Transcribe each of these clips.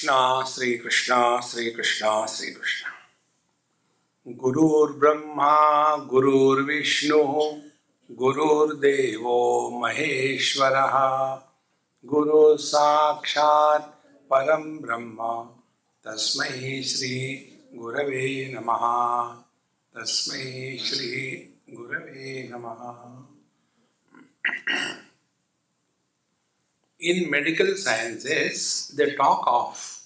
Sri Krishna, Sri Krishna, Sri Krishna. Gurur Brahma, Gurur Vishnu, Gurur Devo Maheshwaraha, Guru Sakshat Param Brahma, Tasmai Shri Gurave Namaha, Tasmai Shri Gurave Namaha. In medical sciences, they talk of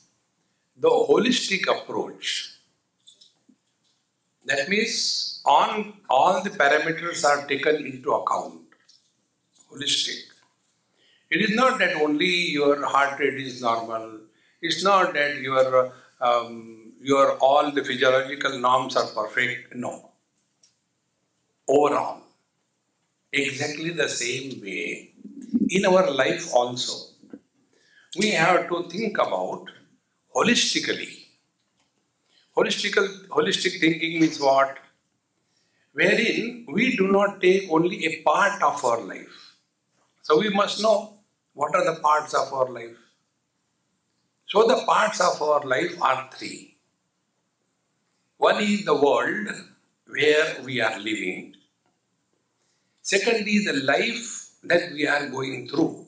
the holistic approach. That means all the parameters are taken into account. Holistic. It is not that only your heart rate is normal. It's not that your all the physiological norms are perfect. No. Overall, exactly the same way in our life also, we have to think about holistically. Holistic thinking means what? Wherein we do not take only a part of our life. So we must know what are the parts of our life. So the parts of our life are three. One is the world where we are living. Second is the life that we are going through.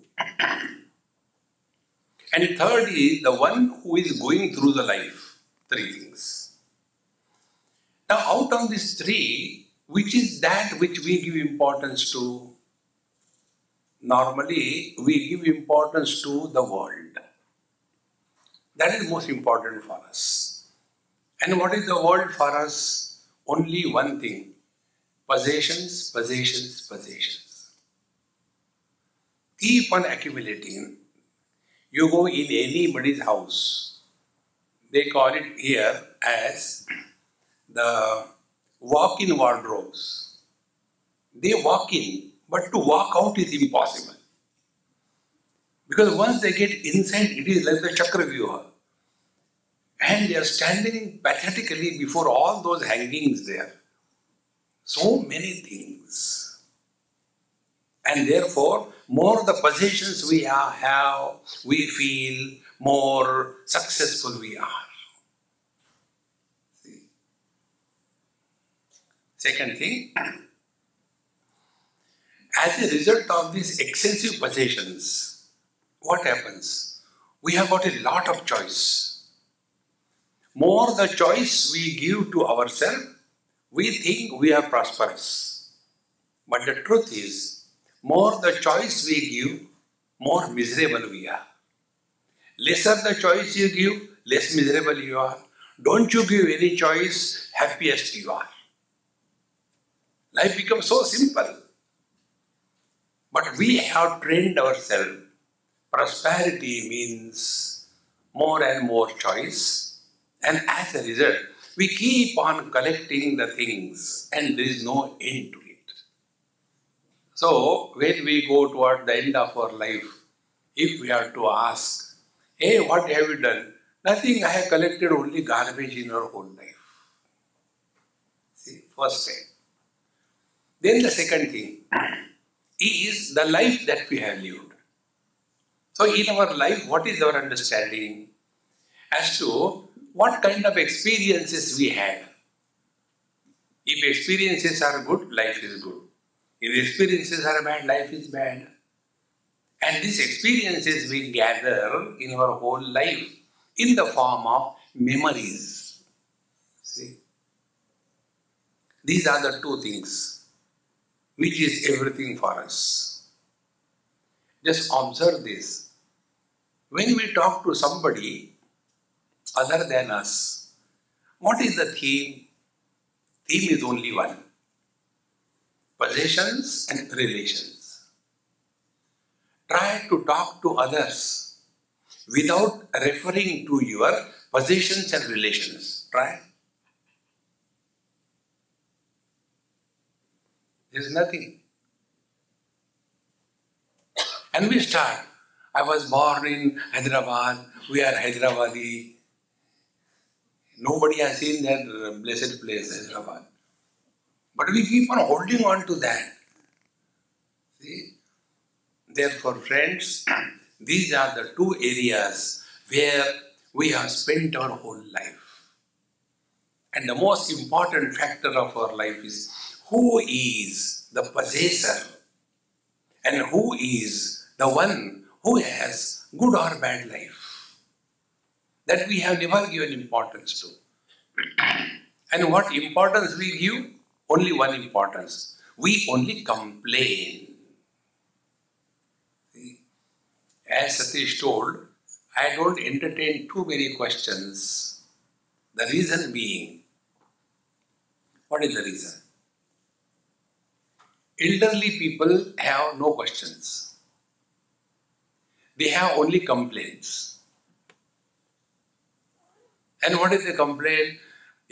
And third is the one who is going through the life. Three things. Now out of these three, which is that which we give importance to? Normally, we give importance to the world. That is most important for us. And what is the world for us? Only one thing. Possessions, possessions, possessions. Keep on accumulating. You go in anybody's house. They call it here as the walk-in wardrobes. They walk in, but to walk out is impossible. Because once they get inside, it is like the Chakravyuha. And they are standing pathetically before all those hangings there. So many things. And therefore, more the possessions we have, we feel more successful we are. See? Second thing, as a result of these excessive possessions, what happens? We have got a lot of choice. More the choice we give to ourselves, we think we are prosperous. But the truth is, more the choice we give, more miserable we are. Lesser the choice you give, less miserable you are. Don't you give any choice, happiest you are. Life becomes so simple. But we have trained ourselves. Prosperity means more and more choice. And as a result, we keep on collecting the things and there is no end to it. So, when we go toward the end of our life, if we have to ask, hey, what have you done? Nothing, I have collected only garbage in your whole life. See, first thing. Then the second thing is the life that we have lived. So in our life, what is our understanding as to what kind of experiences we had? If experiences are good, life is good. If experiences are bad, life is bad. And these experiences we gather in our whole life in the form of memories. See? These are the two things which is everything for us. Just observe this. When we talk to somebody other than us, what is the theme? Theme is only one. Possessions and relations. Try to talk to others without referring to your possessions and relations. Try. There is nothing. And we start. I was born in Hyderabad. We are Hyderabadi. Nobody has seen that blessed place, Hyderabad. But we keep on holding on to that. See? Therefore, friends, these are the two areas where we have spent our whole life. And the most important factor of our life is who is the possessor and who is the one who has good or bad life. That we have never given importance to. And what importance we give? Only one importance. We only complain. See? As Satish told, I don't entertain too many questions. The reason being, what is the reason? Elderly people have no questions. They have only complaints. And what is the complaint?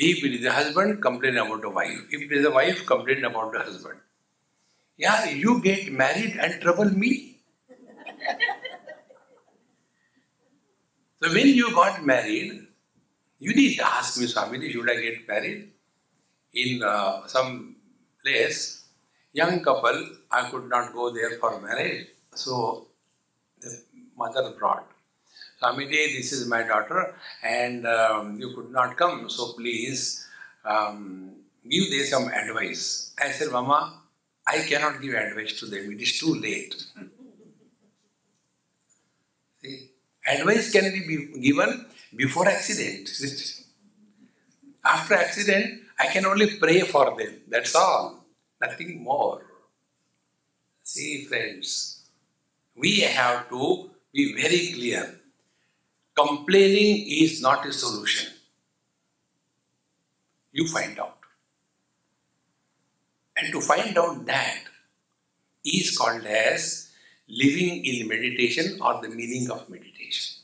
If it is a husband, complain about the wife. If it is a wife, complain about the husband. Yeah, you get married and trouble me. So when you got married, you didn't ask me, Swamiji, should I get married? In some place, young couple, I could not go there for marriage. So the mother brought, Swamiji, this is my daughter and you could not come. So please give them some advice. I said, Mama, I cannot give advice to them. It is too late. See, advice can be given before accident. After accident, I can only pray for them. That's all. Nothing more. See, friends, we have to be very clear. Complaining is not a solution. You find out. And to find out that is called as living in meditation or the meaning of meditation.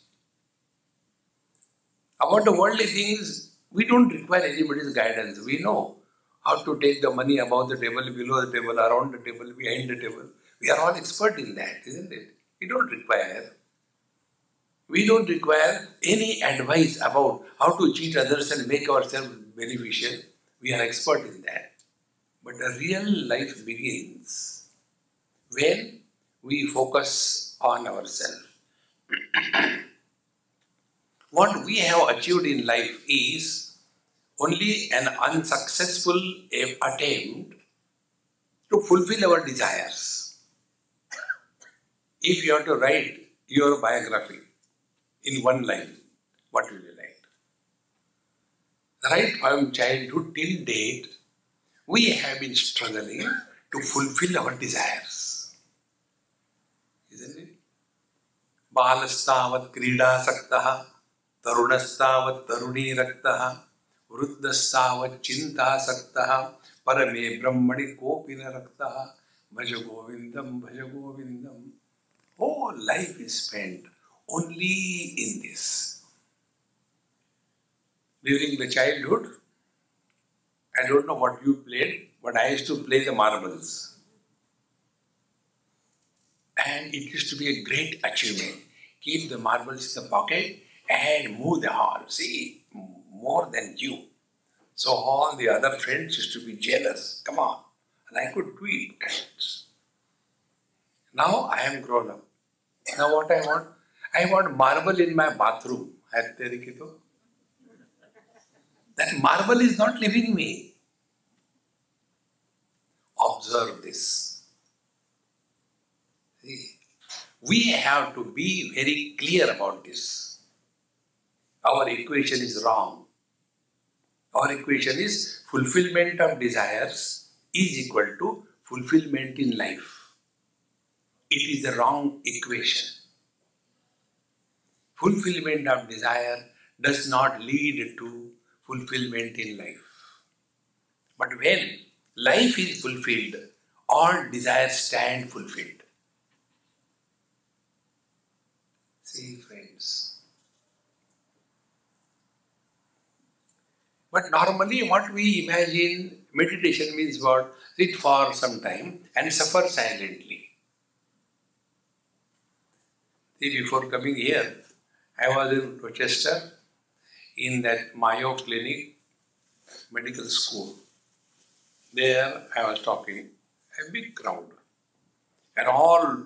About the worldly things, we don't require anybody's guidance. We know how to take the money above the table, below the table, around the table, behind the table. We are all expert in that, isn't it? We don't require any advice about how to cheat others and make ourselves beneficial. We are expert in that. But the real life begins when we focus on ourselves. What we have achieved in life is only an unsuccessful attempt to fulfill our desires. If you have to write your biography in one line, what will you write? Right from childhood till date, we have been struggling to fulfill our desires. Isn't it? Balastavat krida saktaha, tarunastavat taruni raktaha, vruddhastavat chinta saktaha, parame brahmani kopina raktaha, bhaja govindam. Whole life is spent only in this. During the childhood, I don't know what you played, but I used to play the marbles. And it used to be a great achievement. Keep the marbles in the pocket and move the hall. See, more than you. So all the other friends used to be jealous. Come on. And I could do it. Now I am grown up. Now what I want? I want marble in my bathroom. That marble is not leaving me. Observe this. See, we have to be very clear about this. Our equation is wrong. Our equation is fulfillment of desires is equal to fulfillment in life. It is the wrong equation. Fulfillment of desire does not lead to fulfillment in life. But when life is fulfilled, all desires stand fulfilled. See, friends. But normally what we imagine, meditation means what? Sit for some time and suffer silently. See, before coming here, I was in Rochester in that Mayo Clinic medical school. There I was talking, a big crowd. And all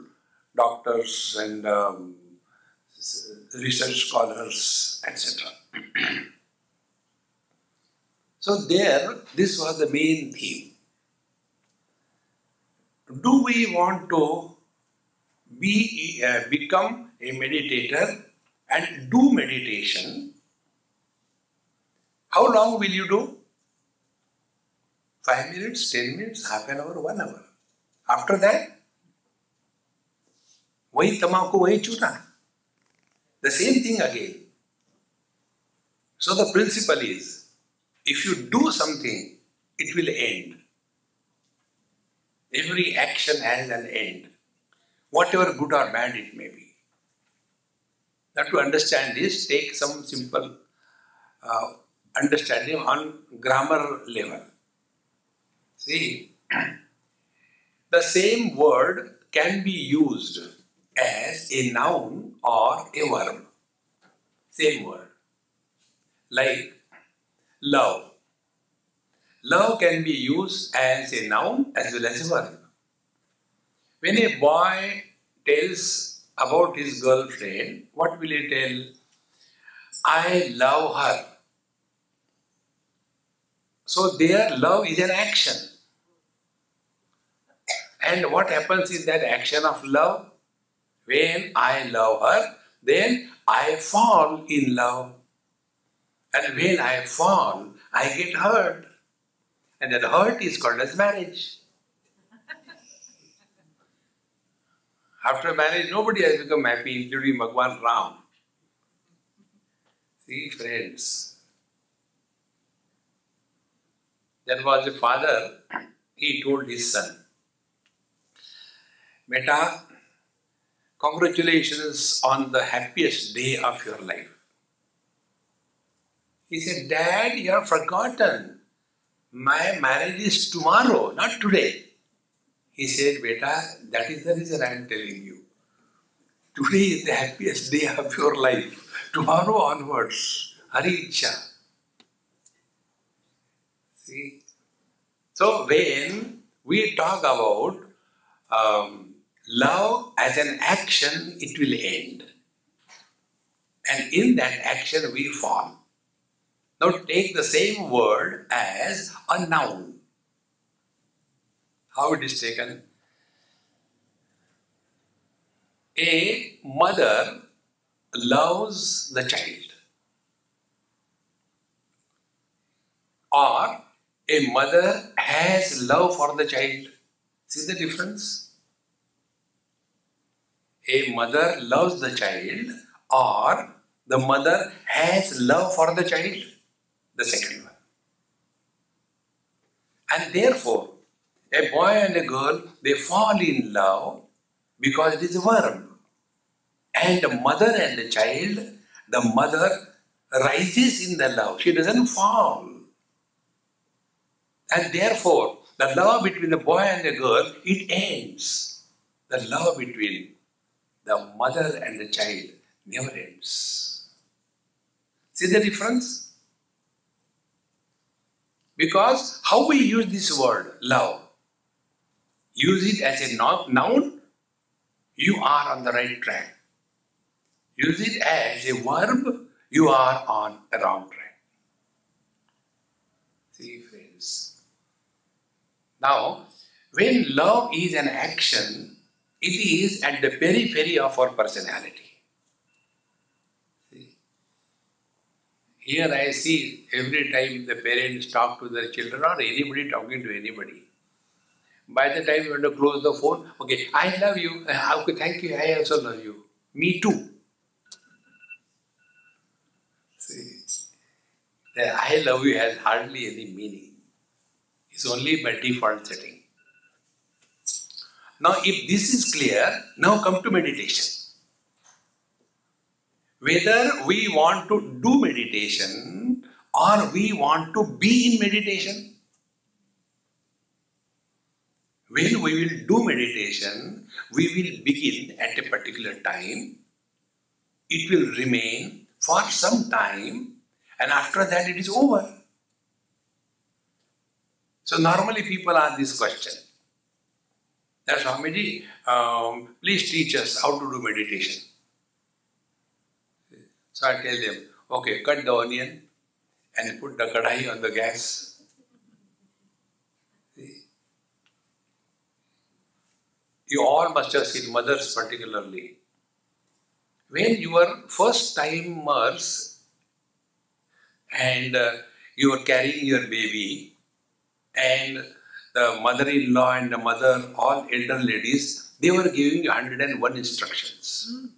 doctors and research scholars, etc. So there, this was the main theme. Do we want to become a meditator and do meditation? How long will you do? 5 minutes, 10 minutes, half an hour, 1 hour. After that, wahi tamaku, wahi chuta. The same thing again. So the principle is, if you do something, it will end. Every action has an end, whatever good or bad it may be. Now to understand this, take some simple understanding on grammar level. See, the same word can be used as a noun or a verb. Same word. Like love. Love can be used as a noun as well as a verb. When a boy tells about his girlfriend, what will he tell? I love her. So their love is an action. And what happens in that action of love? When I love her, then I fall in love. And when I fall, I get hurt. And that hurt is called as marriage. After marriage, nobody has become happy, including Bhagwan Ram. See, friends, there was a father, he told his son, Beta, congratulations on the happiest day of your life. He said, Dad, you have forgotten. My marriage is tomorrow, not today. He said, Beta, that is the reason I am telling you. Today is the happiest day of your life. Tomorrow onwards, Hari Ichha. See? So when we talk about love as an action, it will end. And in that action we fall. Now take the same word as a noun. How it is taken? A mother loves the child. Or a mother has love for the child. See the difference? A mother loves the child or the mother has love for the child. The second one. And therefore, a boy and a girl, they fall in love because it is a verb. And the mother and the child, the mother rises in the love. She doesn't fall. And therefore, the love between the boy and the girl, it ends. The love between the mother and the child never ends. See the difference? Because how we use this word, love, use it as a noun, you are on the right track. Use it as a verb, you are on the wrong track. See, friends. Now, when love is an action, it is at the periphery of our personality. See? Here I see every time the parents talk to their children or anybody talking to anybody. By the time you want to close the phone, okay, I love you, okay, thank you, I also love you. Me too. See, the I love you has hardly any meaning. It's only by default setting. Now, if this is clear, now come to meditation. Whether we want to do meditation or we want to be in meditation. When we will do meditation, we will begin at a particular time. It will remain for some time and after that it is over. So normally people ask this question. That Swamiji, please teach us how to do meditation. So I tell them, okay, cut the onion and put the kadai on the gas. See? You all must have seen, mothers particularly. When you were first timers and you were carrying your baby and the mother-in-law and the mother, all elder ladies, they were giving you 101 instructions.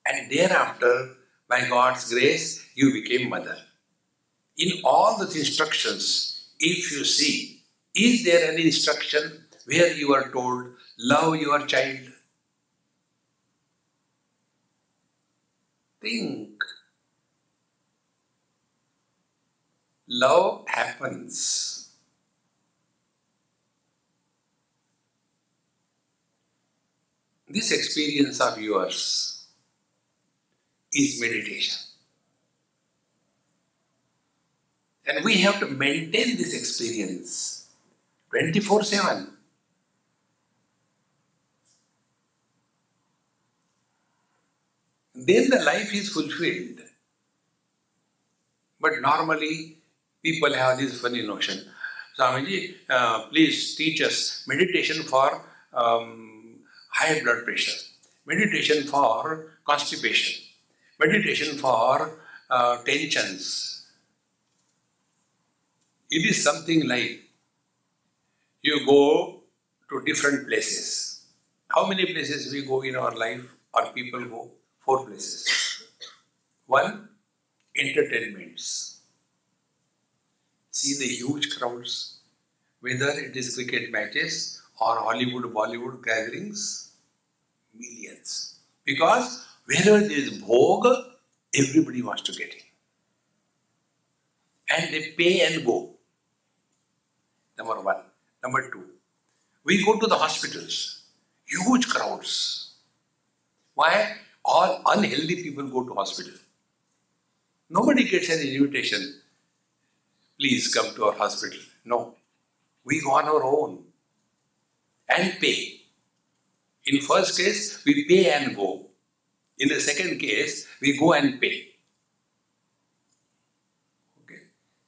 And thereafter, by God's grace, you became mother. In all those instructions, if you see, is there any instruction where you are told, love your child? Think. Love happens. This experience of yours is meditation. And we have to maintain this experience 24/7. Then the life is fulfilled. But normally, people have this funny notion. Swamiji, please teach us meditation for high blood pressure, meditation for constipation, meditation for tensions. It is something like you go to different places. How many places we go in our life or people go? 4 places. 1, entertainments. See the huge crowds, whether it is cricket matches or Hollywood, Bollywood gatherings, millions. Because wherever there is bhog, everybody wants to get in. And they pay and go. Number 1. Number 2, we go to the hospitals, huge crowds. Why? All unhealthy people go to hospital. Nobody gets an invitation, please come to our hospital. No, we go on our own and pay. In first case, we pay and go. In the second case, we go and pay. Okay.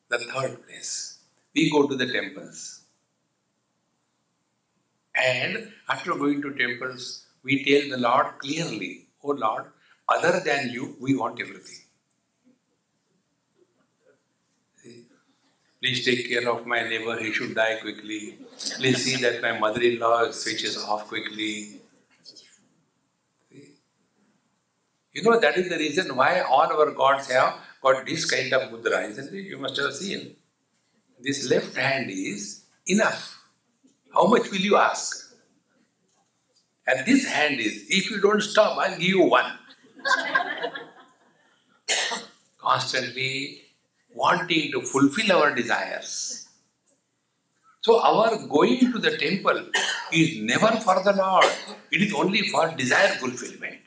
The third place, we go to the temples. And after going to temples, we tell the Lord clearly, oh Lord, other than you, we want everything. Please take care of my neighbor, he should die quickly. Please see that my mother-in-law switches off quickly. See? You know, that is the reason why all our gods have got this kind of mudra, isn't it? You must have seen. This left hand is enough. How much will you ask? And this hand is, if you don't stop, I'll give you 1. Constantly wanting to fulfill our desires. So our going to the temple is never for the Lord. It is only for desire fulfillment.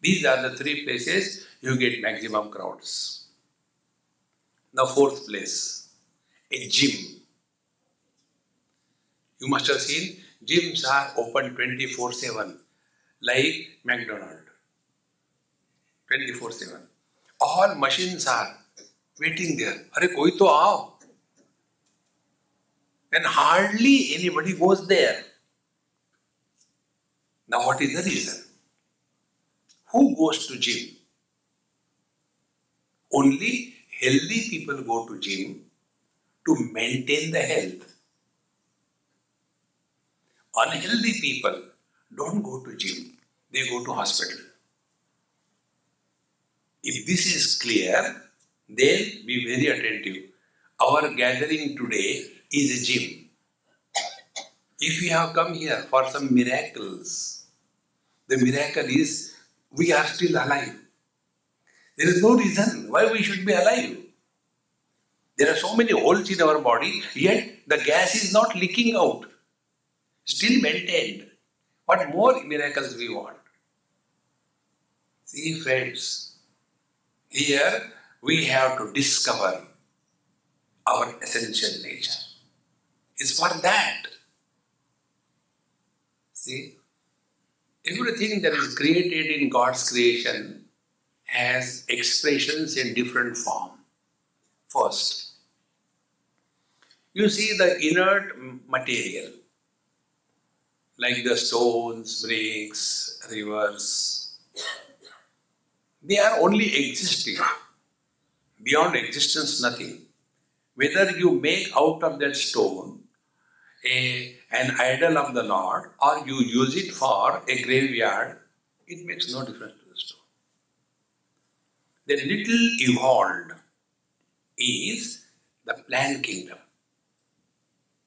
These are the 3 places you get maximum crowds. The 4th place, a gym. You must have seen gyms are open 24/7, like McDonald's. 24/7. All machines are waiting there. Arey, koi to aao. And hardly anybody goes there. Now what is the reason? Who goes to gym? Only healthy people go to gym to maintain the health. Unhealthy people don't go to gym, they go to hospital. If this is clear, then be very attentive. Our gathering today is a gym. If we have come here for some miracles, the miracle is we are still alive. There is no reason why we should be alive. There are so many holes in our body, yet the gas is not leaking out. Still maintained. What more miracles we want? See, friends, here we have to discover our essential nature. It's for that. See, Everything that is created in God's creation has expressions in different form. First, you see the inert material, like the stones, bricks, rivers. They are only existing. Beyond existence, nothing. Whether you make out of that stone an idol of the Lord or you use it for a graveyard, it makes no difference to the stone. The little evolved is the plant kingdom.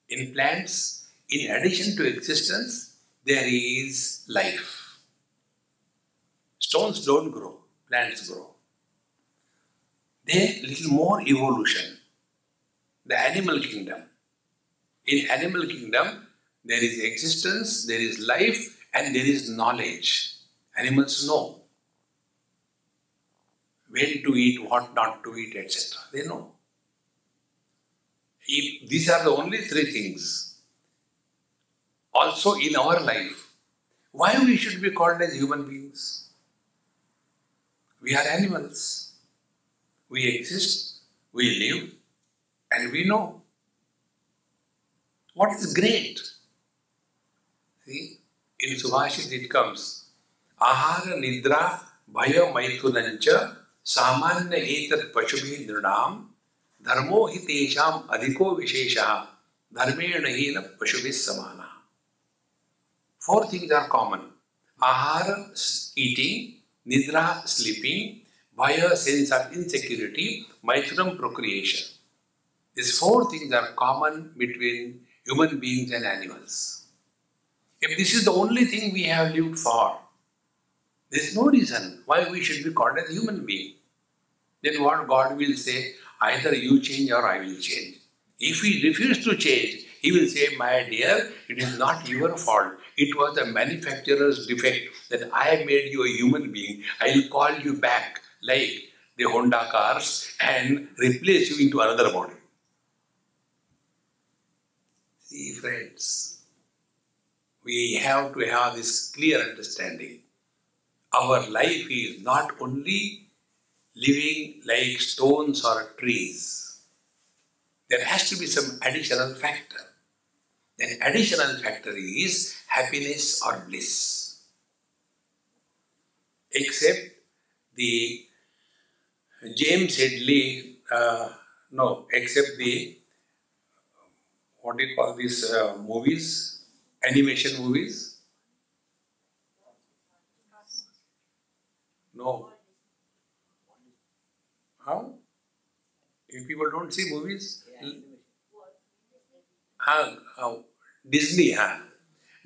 In plants, in addition to existence, there is life. Stones don't grow, plants grow. Then little more evolution. The animal kingdom. In animal kingdom, there is existence, there is life, and there is knowledge. Animals know when to eat, what not to eat, etc. They know. If these are the only three things. Also in our life, why we should be called as human beings? We are animals. We exist, we live, and we know. What is great? See, in Subhashit it comes, Ahara Nidra Bhaya Maithunancha Samanya Etat Pashubhi Nridam Dharmo Hitesham Adhiko Vishesha Dharmena Hina Pashubhi Samana. Four things are common. Ahara, eating, Nidra, sleeping, Bhaya, sense of insecurity, Maithunam, procreation. These four things are common between human beings and animals. If this is the only thing we have lived for, there is no reason why we should be called as human being. Then what God will say, either you change or I will change. If we refuse to change, He will say, my dear, it is not your fault. It was the manufacturer's defect that I made you a human being. I will call you back like the Honda cars and replace you into another body. See, friends, we have to have this clear understanding. Our life is not only living like stones or trees. There has to be some additional factor. That additional factor is happiness or bliss. Except the James Headley, except the, what do you call these movies? Animation movies? No. How? If people don't see movies? Disney,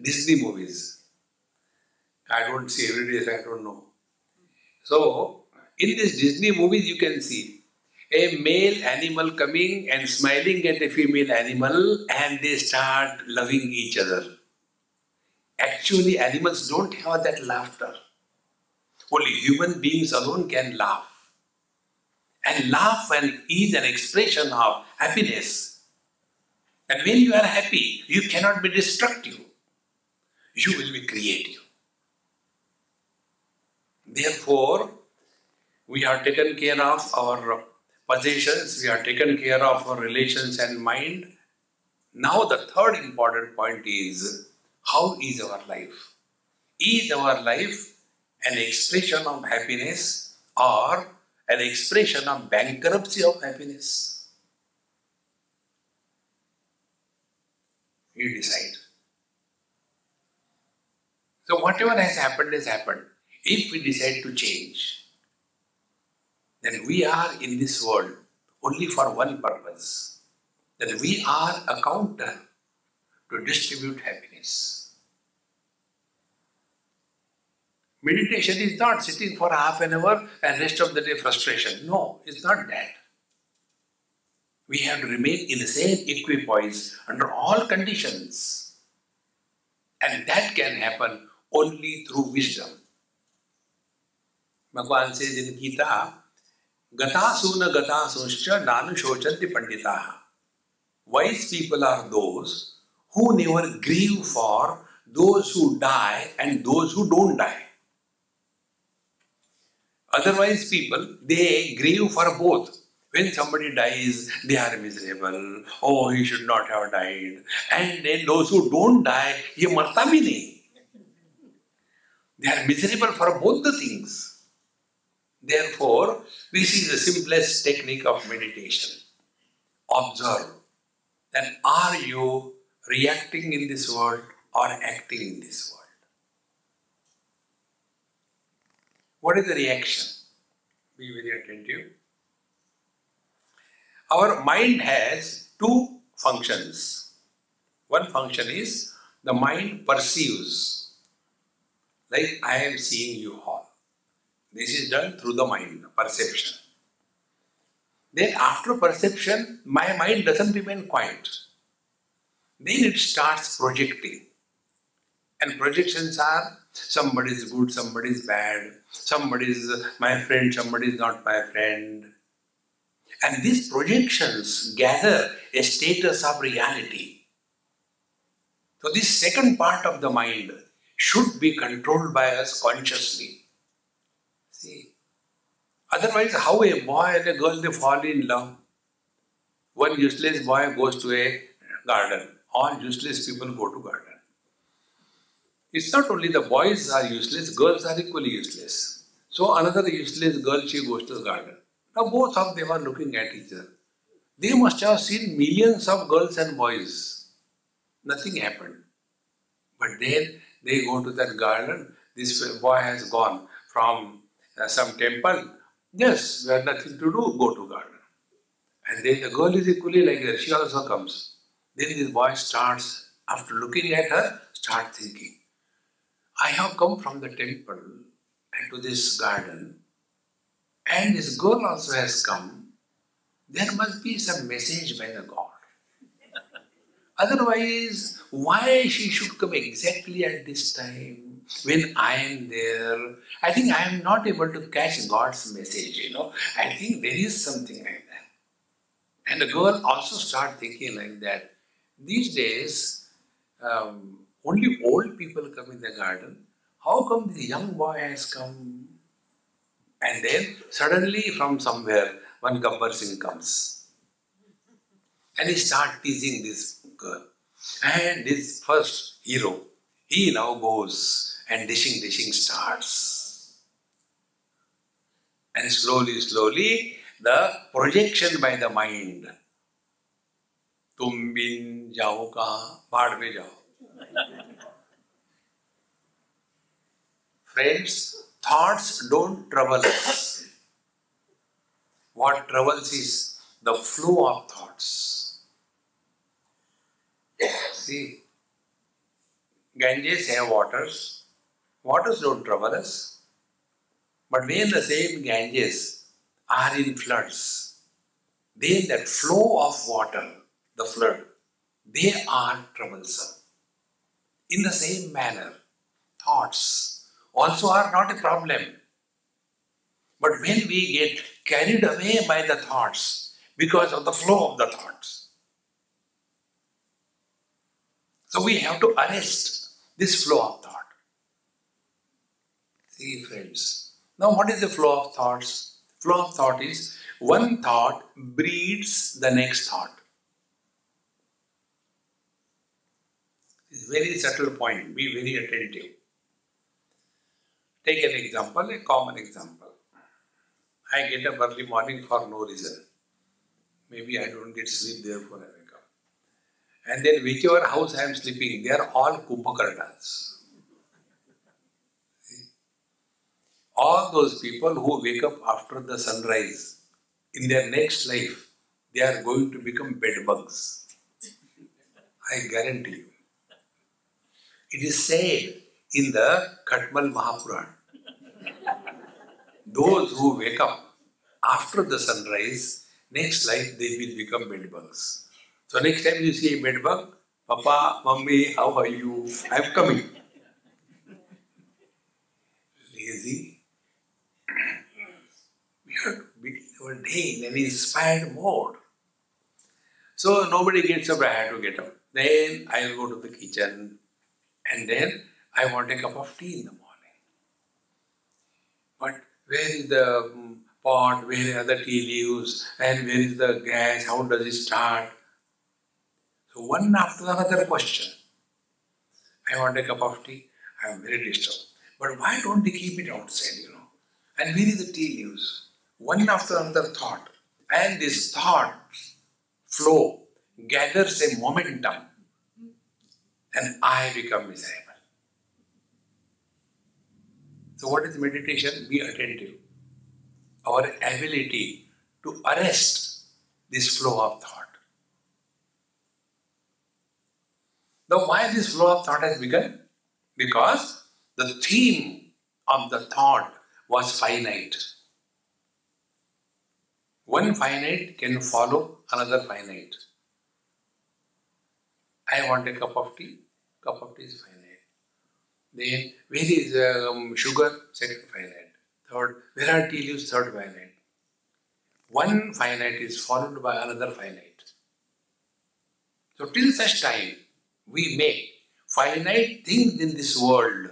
Disney movies. I don't see every day, so I don't know. So, in these Disney movies you can see a male animal coming and smiling at a female animal and they start loving each other. Actually, animals don't have that laughter. Only human beings alone can laugh. And laugh is an expression of happiness. And when you are happy, you cannot be destructive. You will be creative. Therefore, we have taken care of our possessions, we have taken care of our relations and mind. Now the third important point is, how is our life? Is our life an expression of happiness or an expression of bankruptcy of happiness? You decide. So whatever has happened has happened. If we decide to change, then we are in this world only for one purpose, that we are a counter to distribute happiness. Meditation is not sitting for half an hour and rest of the day frustration. No, it's not that. We have to remain in the same equipoise under all conditions. And that can happen only through wisdom. Bhagavan says in Gita, Gatasuna gatasunshcha nanu shochanti panditaha. Wise people are those who never grieve for those who die and those who don't die. Otherwise, people, they grieve for both. When somebody dies, they are miserable. Oh, he should not have died. And then those who don't die, ye marta bhi nahi. They are miserable for both the things. Therefore, this is the simplest technique of meditation. Observe. Then are you reacting in this world or acting in this world? What is the reaction? Be very attentive. Our mind has two functions. One function is the mind perceives, like I am seeing you all. This is done through the mind, perception. Then after perception, my mind doesn't remain quiet. Then it starts projecting. And projections are, somebody is good, somebody is bad, somebody is my friend, somebody is not my friend. And these projections gather a status of reality. So this second part of the mind should be controlled by us consciously. See, otherwise how a boy and a girl, they fall in love. One useless boy goes to a garden. All useless people go to garden. It's not only the boys are useless, girls are equally useless. So another useless girl, she goes to the garden. Now both of them are looking at each other. They must have seen millions of girls and boys. Nothing happened. But then they go to that garden. This boy has gone from some temple. Yes, we have nothing to do, go to garden. And then the girl is equally like that. She also comes. Then this boy starts, after looking at her, start thinking, I have come from the temple and to this garden, and this girl also has come. There must be some message by the God. Otherwise, why she should come exactly at this time when I am there? I think I am not able to catch God's message, I think there is something like that. And the girl also start thinking like that. These days, only old people come in the garden. How come the young boy has come? And then suddenly from somewhere, one Gabbar Singh comes. And he starts teasing this girl. And this first hero, he now goes and dishing starts. And slowly, the projection by the mind. Tum bin jao kahan, baad mein jao. Friends, thoughts don't trouble us. What troubles is the flow of thoughts. See, Ganges have waters. Waters don't trouble us. But when the same Ganges are in floods, then that flow of water, the flood, they are troublesome. In the same manner, thoughts also are not a problem. But when we get carried away by the thoughts because of the flow of the thoughts, so we have to arrest this flow of thought. See, friends. Now, what is the flow of thoughts? Flow of thought is one thought breeds the next thought. It's a very subtle point. Be very attentive. Take an example, a common example. I get up early morning for no reason. Maybe I don't get sleep, therefore I wake up. And then whichever house I am sleeping, they are all Kumbhakarnas. All those people who wake up after the sunrise, in their next life, they are going to become bedbugs. I guarantee you. It is said in the Khatmal Mahapuran, those who wake up after the sunrise, next life they will become bedbugs. So next time you see a bedbug, Papa, Mummy, how are you? I am coming. Lazy. We have to begin our day in an inspired mode. So nobody gets up, I have to get up. Then I will go to the kitchen. And then I want a cup of tea in the morning. But where is the pot, where are the tea leaves, and where is the gas, how does it start? So one after another question. I want a cup of tea, I am very disturbed. But why don't they keep it outside, And where is the tea leaves? One after another thought. And this thought flow gathers a momentum and I become miserable. So what is meditation? Be attentive. Our ability to arrest this flow of thought. Now why this flow of thought has begun? Because the theme of the thought was finite. One finite can follow another finite. I want a cup of tea. Cup of tea is finite. Then where is sugar? Second finite. Third, where are tea leaves? Third finite. One finite is followed by another finite. So till such time we make finite things in this world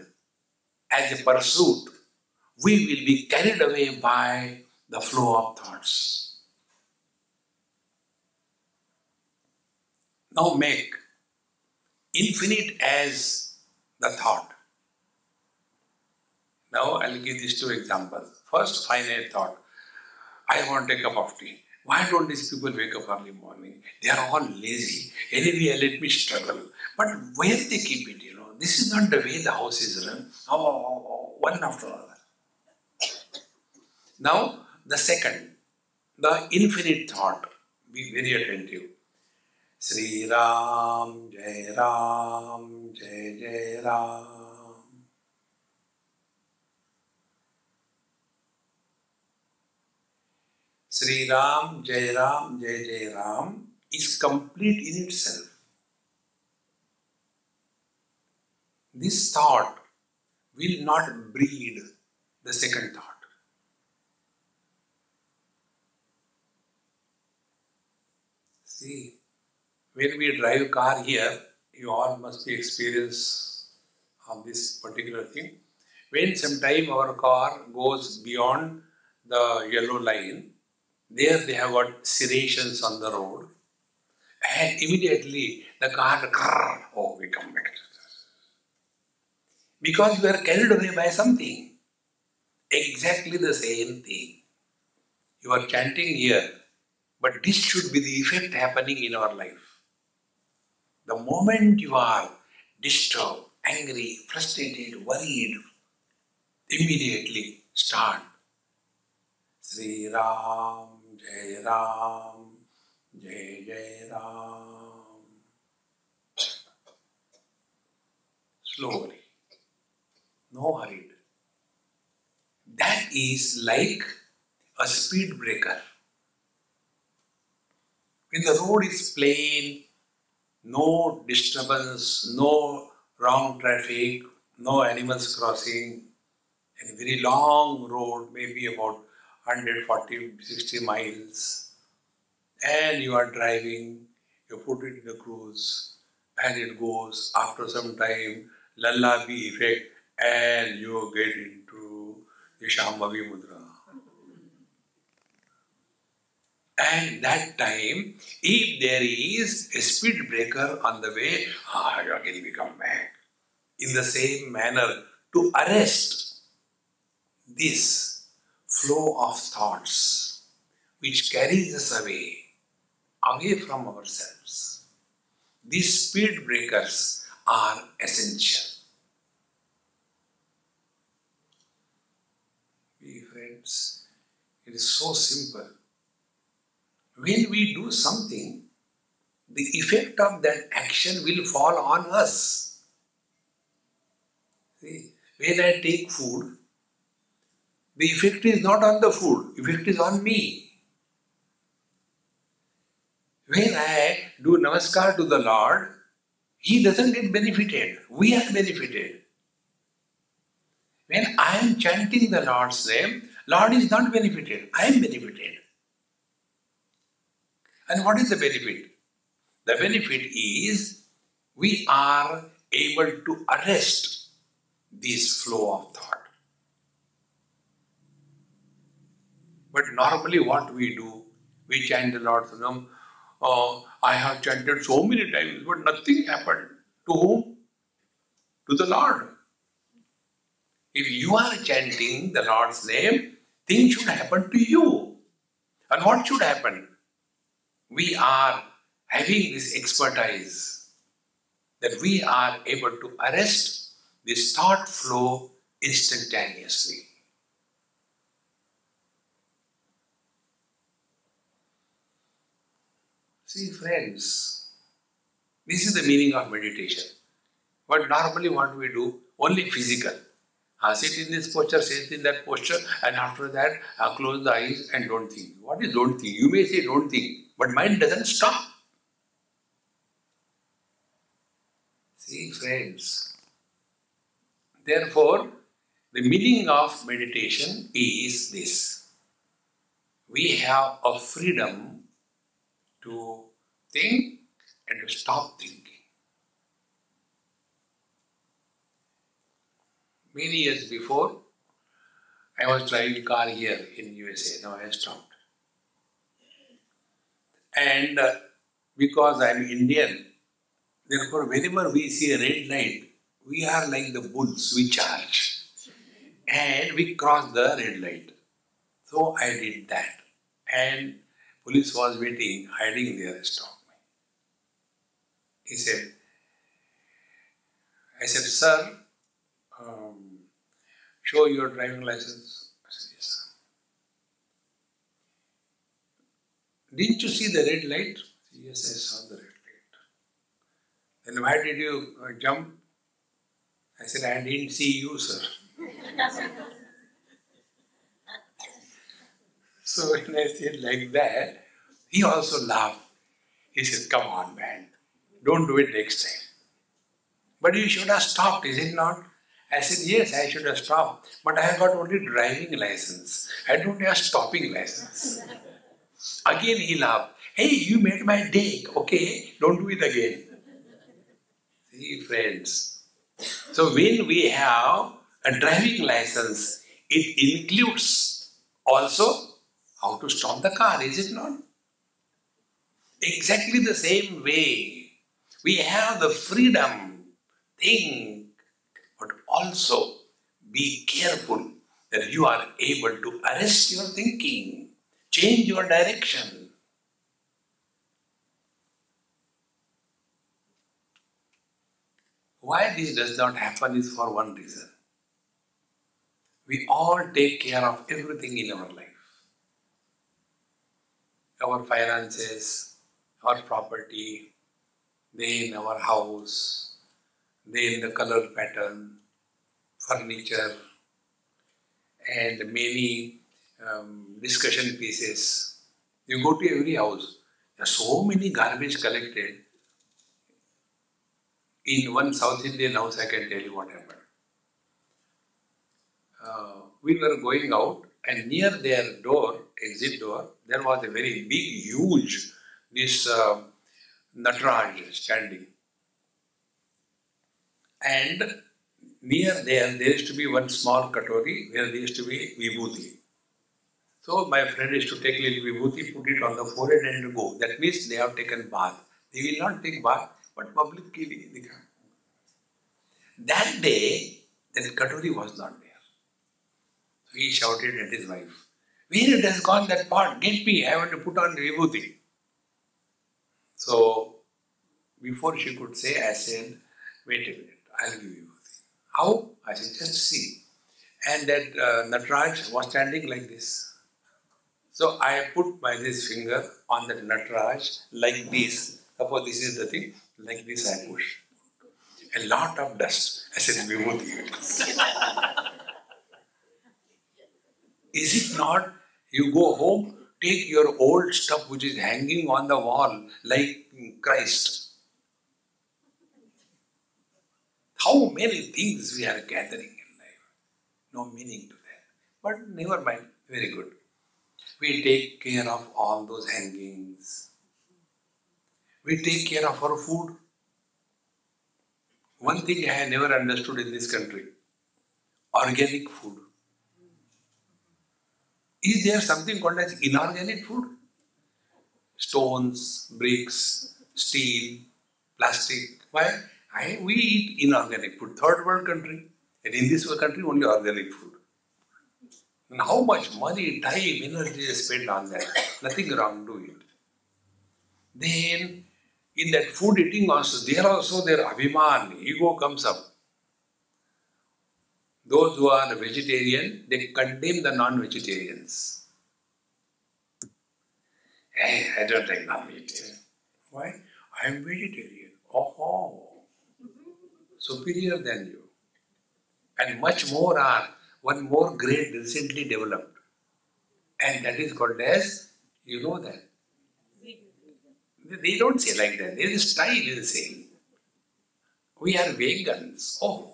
as a pursuit, we will be carried away by the flow of thoughts. Now make infinite as the thought. Now I'll give these two examples. First, finite thought. I want a cup of tea. Why don't these people wake up early morning? They are all lazy. Anyway, let me struggle. But where they keep it, this is not the way the house is run. One after another. Now, the second, the infinite thought. Be very attentive. Sri Ram, Jai Ram, Jai Jai Ram. Sri Ram, Jai Ram, Jai Jai Ram is complete in itself. This thought will not breed the second thought. See, when we drive a car here, you all must be experienced of this particular thing. When sometime our car goes beyond the yellow line, there they have got serrations on the road, and immediately the car, we come back. Because we are carried away by something. Exactly the same thing. You are chanting here, but this should be the effect happening in our life. The moment you are disturbed, angry, frustrated, worried, immediately start Sri Ram, Jai Ram, Jai Jai Ram. Slowly. No hurried. That is like a speed breaker. When the road is plain, no disturbance, no wrong traffic, no animals crossing, and a very long road, maybe about 140, 60 miles, and you are driving, you put it in the cruise, and it goes after some time, lullaby effect, and you get into the Shambhavi Mudra. And that time, if there is a speed breaker on the way, again we come back. In the same manner, to arrest this flow of thoughts which carries us away from ourselves. These speed breakers are essential. Friends, it is so simple. When we do something, the effect of that action will fall on us. See, when I take food, the effect is not on the food, the effect is on me. When I do namaskar to the Lord, He doesn't get benefited, we are benefited. When I am chanting the Lord's name, Lord is not benefited, I am benefited. And what is the benefit? The benefit is we are able to arrest this flow of thought. But normally what we do, we chant the Lord's name. I have chanted so many times, but nothing happened. To whom? To the Lord. If you are chanting the Lord's name, things should happen to you. And what should happen? We are having this expertise that we are able to arrest this thought flow instantaneously. See, friends, this is the meaning of meditation. But normally what we do, only physical. Sit in this posture, sit in that posture, and after that close the eyes and don't think. What is don't think? You may say don't think, but mind doesn't stop. See, friends, therefore, the meaning of meditation is this. We have a freedom to think and to stop thinking. Many years before, I was driving a car here in USA. Now I have stopped. And because I am Indian, therefore whenever we see a red light, we are like the bulls, we charge. And we cross the red light. So I did that. And police was waiting, hiding there, stopped me. He said, I said, sir, show your driving license. I said, yes, sir. Didn't you see the red light? Yes, I saw the red light. Then why did you jump? I said, I didn't see you, sir. So when I said like that, he also laughed. He said, come on, man, don't do it next time. But you should have stopped, is it not? I said, yes, I should have stopped. But I have got only driving license. I don't have stopping license. Again he laughed. Hey, you made my day. Okay, don't do it again. See, friends. So when we have a driving license, it includes also how to stop the car, is it not? Exactly the same way. We have the freedom, think, but also be careful that you are able to arrest your thinking, change your direction. Why this does not happen is for one reason. We all take care of everything in our life. Our finances, our property, then our house, then the color pattern, furniture, and many discussion pieces. You go to every house, there are so many garbage collected. In one South Indian house, I can tell you what happened. We were going out, and near their door, exit door, there was a very big, huge, this Nataraj standing. And near there used to be one small katori where there used to be vibhuti. So my friend used to take a little vibhuti, put it on the forehead and go. That means they have taken bath. They will not take bath, but publicly they come. That day, that katori was not there. So he shouted at his wife, where it has gone that pot? Get me, I want to put on the vibhuti. So before she could say, I said, wait a minute, I'll give you vibhuti. How? I said, just see. And that Nataraj was standing like this. So I put my this finger on that Nataraj like this. Suppose this is the thing, like this I push. A lot of dust. I said, vibhuti. Is it not? You go home, take your old stuff which is hanging on the wall like Christ. How many things we are gathering in life. No meaning to that. But never mind, very good. We take care of all those hangings. We take care of our food. One thing I have never understood in this country, organic food. Is there something called as inorganic food? Stones, bricks, steel, plastic. Why? We eat inorganic food. Third world country. And in this country, only organic food. And how much money, time, energy is spent on that? Nothing wrong to it. Then, in that food eating also, their abhiman, ego comes up. Those who are vegetarian, they condemn the non-vegetarians. Hey, I don't like non-vegetarian. Why? I am vegetarian. Oh, superior than you. And much more are, one more grade recently developed. And that is called as, you know that. They don't say like that. There is a style in saying. We are vegans. Oh.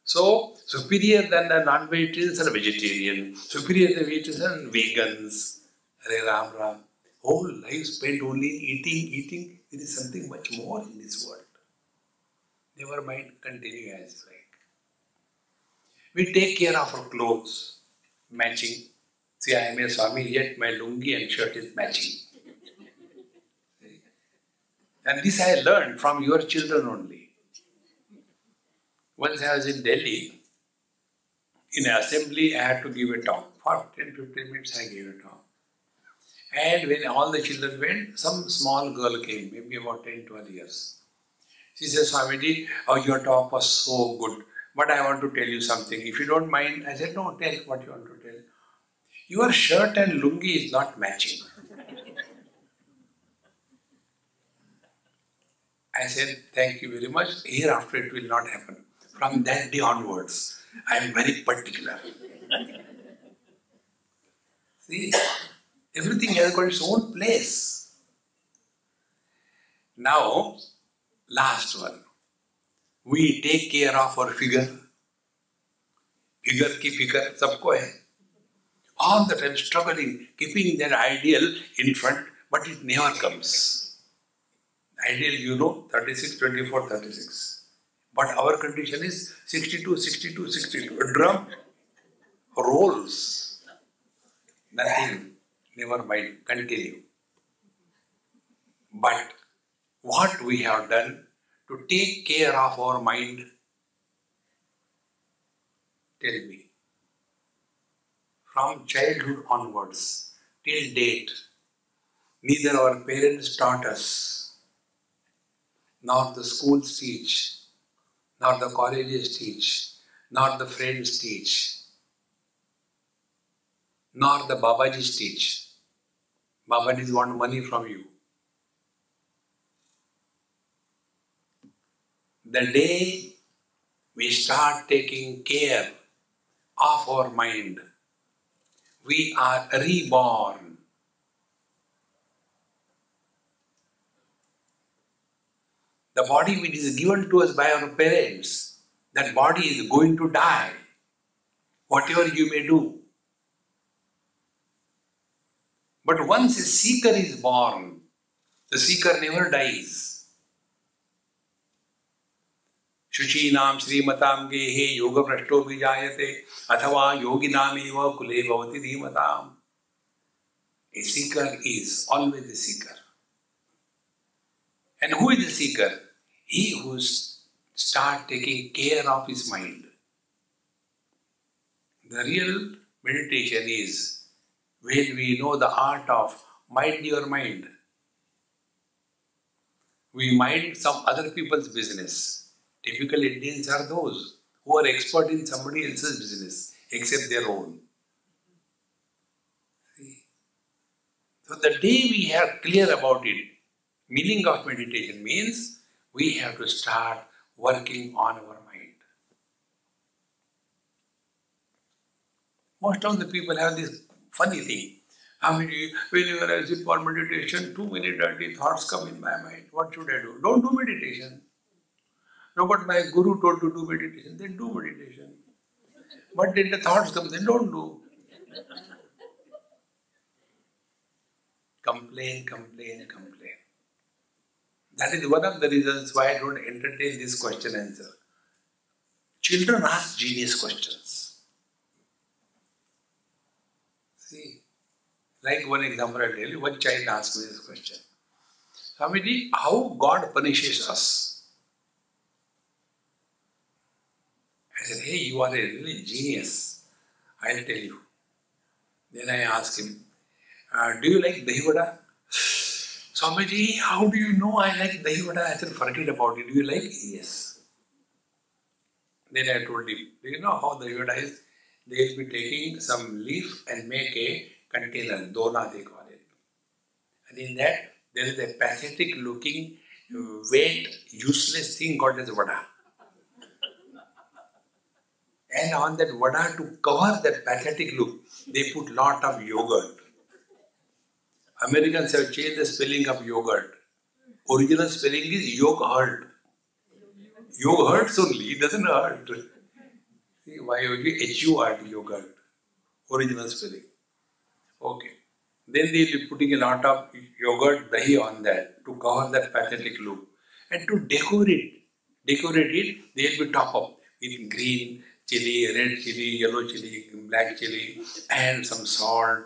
So, superior than the non-vegetarians are vegetarian. Superior than the vegetarians are vegans. Hare Ram Ram. Whole life spent only eating. There is something much more in this world. Never mind, continue as like. We take care of our clothes, matching. See, I am a Swami, yet my lungi and shirt is matching. And this I learned from your children only. Once I was in Delhi, in an assembly, I had to give a talk. For 10-15 minutes, I gave a talk. And when all the children went, some small girl came, maybe about 10-12 years. She said, Swamiji, your talk was so good, but I want to tell you something. If you don't mind, I said, no, tell what you want to tell. Your shirt and lungi is not matching. I said, thank you very much. Hereafter it will not happen. From that day onwards, I am very particular. See, everything has got its own place. Now, last one. We take care of our figure. Figure ki fikar sabko hai. All the time struggling, keeping that ideal in front, but it never comes. Ideal, 36, 24, 36. But our condition is 62, 62, 62. A drum rolls. Nothing. Never mind. Continue. But what we have done to take care of our mind? Tell me. From childhood onwards, till date, neither our parents taught us, nor the schools teach, nor the colleges teach, nor the friends teach, nor the Babajis teach. Babajis want money from you. The day we start taking care of our mind, we are reborn. The body which is given to us by our parents, that body is going to die, whatever you may do. But once a seeker is born, the seeker never dies. Shuchinam Srimatam Gehe Yoga Prashto Vijayate Athava Yoginam Eva Kule Bhavati Dhimatam. A seeker is always a seeker. And who is the seeker? He who starts taking care of his mind. The real meditation is when we know the art of mind your mind. We mind some other people's business. Typical Indians are those who are expert in somebody else's business except their own. See? So the day we are clear about it, meaning of meditation means we have to start working on our mind. Most of the people have this funny thing. I mean, whenever I sit for meditation, too many dirty thoughts come in my mind. What should I do? Don't do meditation. No, but my guru told to do meditation. Then do meditation. But then the thoughts come, then don't do. Complain. That is one of the reasons why I don't entertain this question answer. Children ask genius questions. See, like one example I tell you, one child asked me this question. Swamiji, how God punishes us? I said, hey, you are a really genius. I'll tell you. Then I asked him, do you like dahi vada? Swamiji, how do you know I like dahi vada? I said, forget about it. Do you like it? Yes. Then I told him, do you know how dahi vada is? They will be taking some leaf and make a container, dona they call it. And in that, there is a pathetic looking, wet, useless thing called as vada. And on that vada, to cover that pathetic look, they put lot of yogurt. Americans have changed the spelling of yogurt. Original spelling is yogurt. Yog hurts only, it doesn't hurt. See, Y-O-G-H-U-R-T, yogurt. Original spelling. Okay. Then they will be putting a lot of yogurt dahi on that to cover that pathetic look. And to decorate it, they will be top up with green chili, red chili, yellow chili, black chili, and some salt.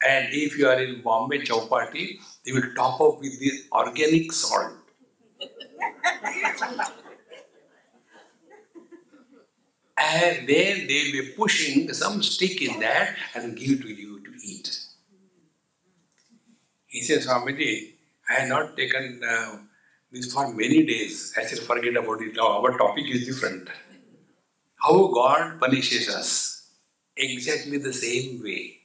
And if you are in Bombay Chowpatty, they will top up with the organic salt. And then they will be pushing some stick in that and give to you to eat. He says, Swamiji, I have not taken this for many days. I said, forget about it. Now our topic is different. How God punishes us. Exactly the same way.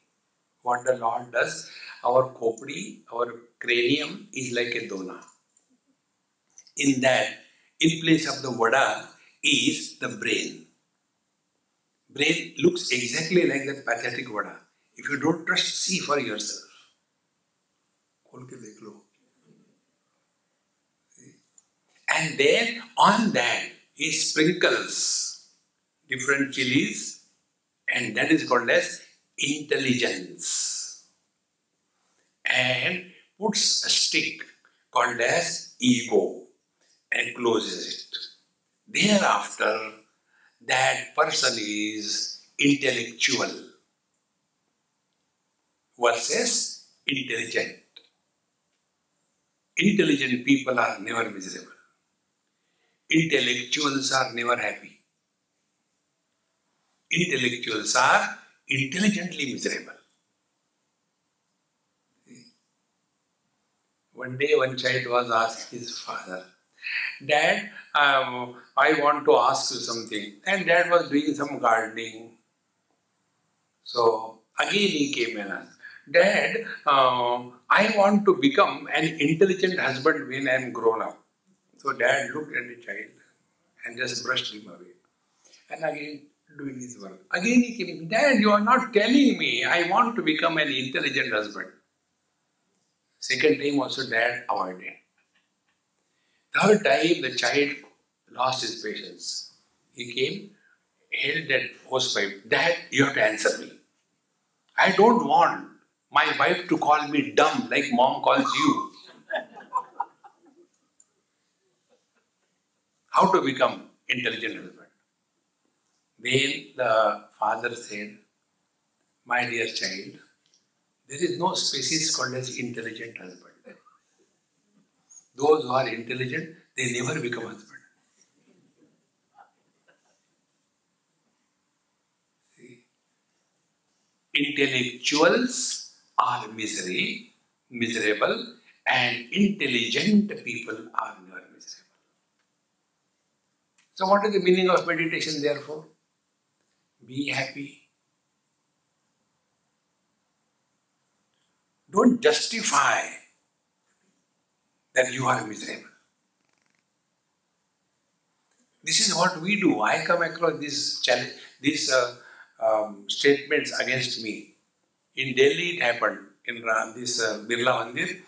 What the Lord does, our khopdi, our cranium is like a dona. In that, in place of the vada is the brain. Brain looks exactly like that pathetic vada. If you don't trust, see for yourself. And then on that he sprinkles different chilies, and that is called as intelligence. And puts a stick called as ego and closes it. Thereafter, that person is intellectual versus intelligent. Intelligent people are never miserable. Intellectuals are never happy. Intellectuals are intelligently miserable. One day one child was asked his father, Dad, I want to ask you something. And Dad was doing some gardening. So again he came and asked, Dad, I want to become an intelligent husband when I am grown up. So Dad looked at the child and just brushed him away. And again doing his work. Again he came, Dad, you are not telling me I want to become an intelligent husband. Second time also Dad avoided. Third time the child lost his patience. He came, held that hosepipe. Dad, you have to answer me. I don't want my wife to call me dumb like mom calls you. How to become intelligent husband? Then the father said, my dear child, there is no species called as intelligent husband. Those who are intelligent, they never become husband. See? Intellectuals are miserable, and intelligent people are never miserable. So what is the meaning of meditation therefore? Be happy. Don't justify that you are miserable. This is what we do. I come across these statements against me. In Delhi it happened, in this Birla Mandir.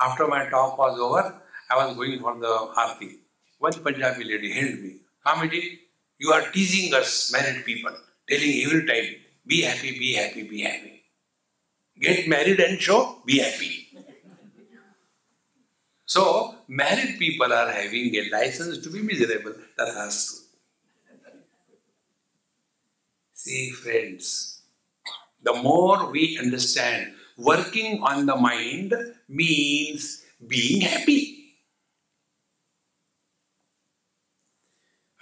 After my talk was over, I was going for the Aarti. One Punjabi lady held me. Swamiji, you are teasing us married people, telling every time, be happy, be happy, be happy. Get married and show, be happy. So, married people are having a license to be miserable. Tathastu. See, friends, the more we understand, working on the mind means being happy.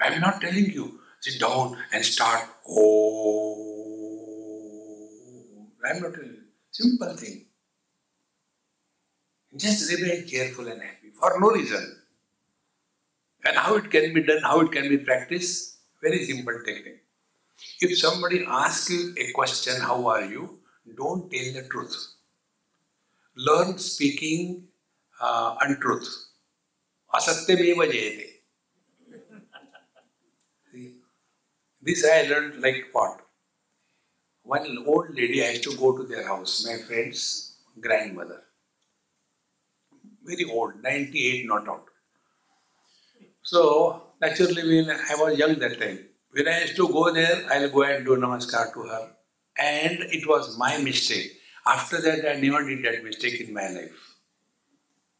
I'm not telling you, sit down and start, oh. I'm not telling you. Simple thing. Just remain cheerful and happy for no reason. And how it can be done, how it can be practiced? Very simple technique. If somebody asks you a question, how are you? Don't tell the truth. Learn speaking untruth. Asatyameva jayate. See, this I learned like what? One old lady, I used to go to their house, my friend's grandmother. Very old, 98 not out. So, naturally, when I was young that time, when I used to go there, I'll go and do namaskar to her. And it was my mistake. After that, I never did that mistake in my life.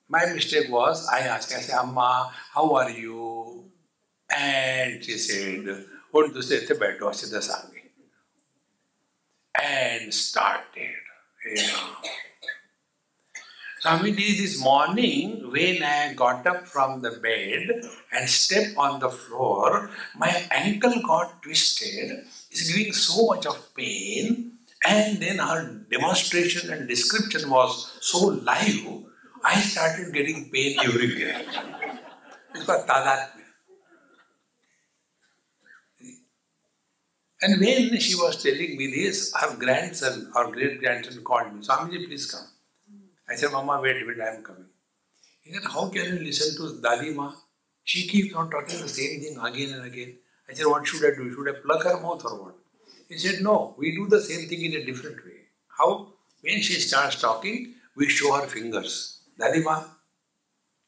My mistake was, I asked, I said, Amma, how are you? And she said, "What do you say? Beto, Siddha Sangi." And started, you know. Swamiji, this morning, when I got up from the bed and stepped on the floor, my ankle got twisted. It's giving so much of pain. And then her demonstration and description was so live, I started getting pain everywhere. It's called tadatmya. And when she was telling me this, her grandson or great-grandson called me, Swamiji, please come. I said, Mama, wait, I am coming. He said, how can you listen to Dadi Ma? She keeps on talking the same thing again and again. I said, what should I do? Should I plug her mouth or what? He said, no, we do the same thing in a different way. How? When she starts talking, we show her fingers. Dadi Ma,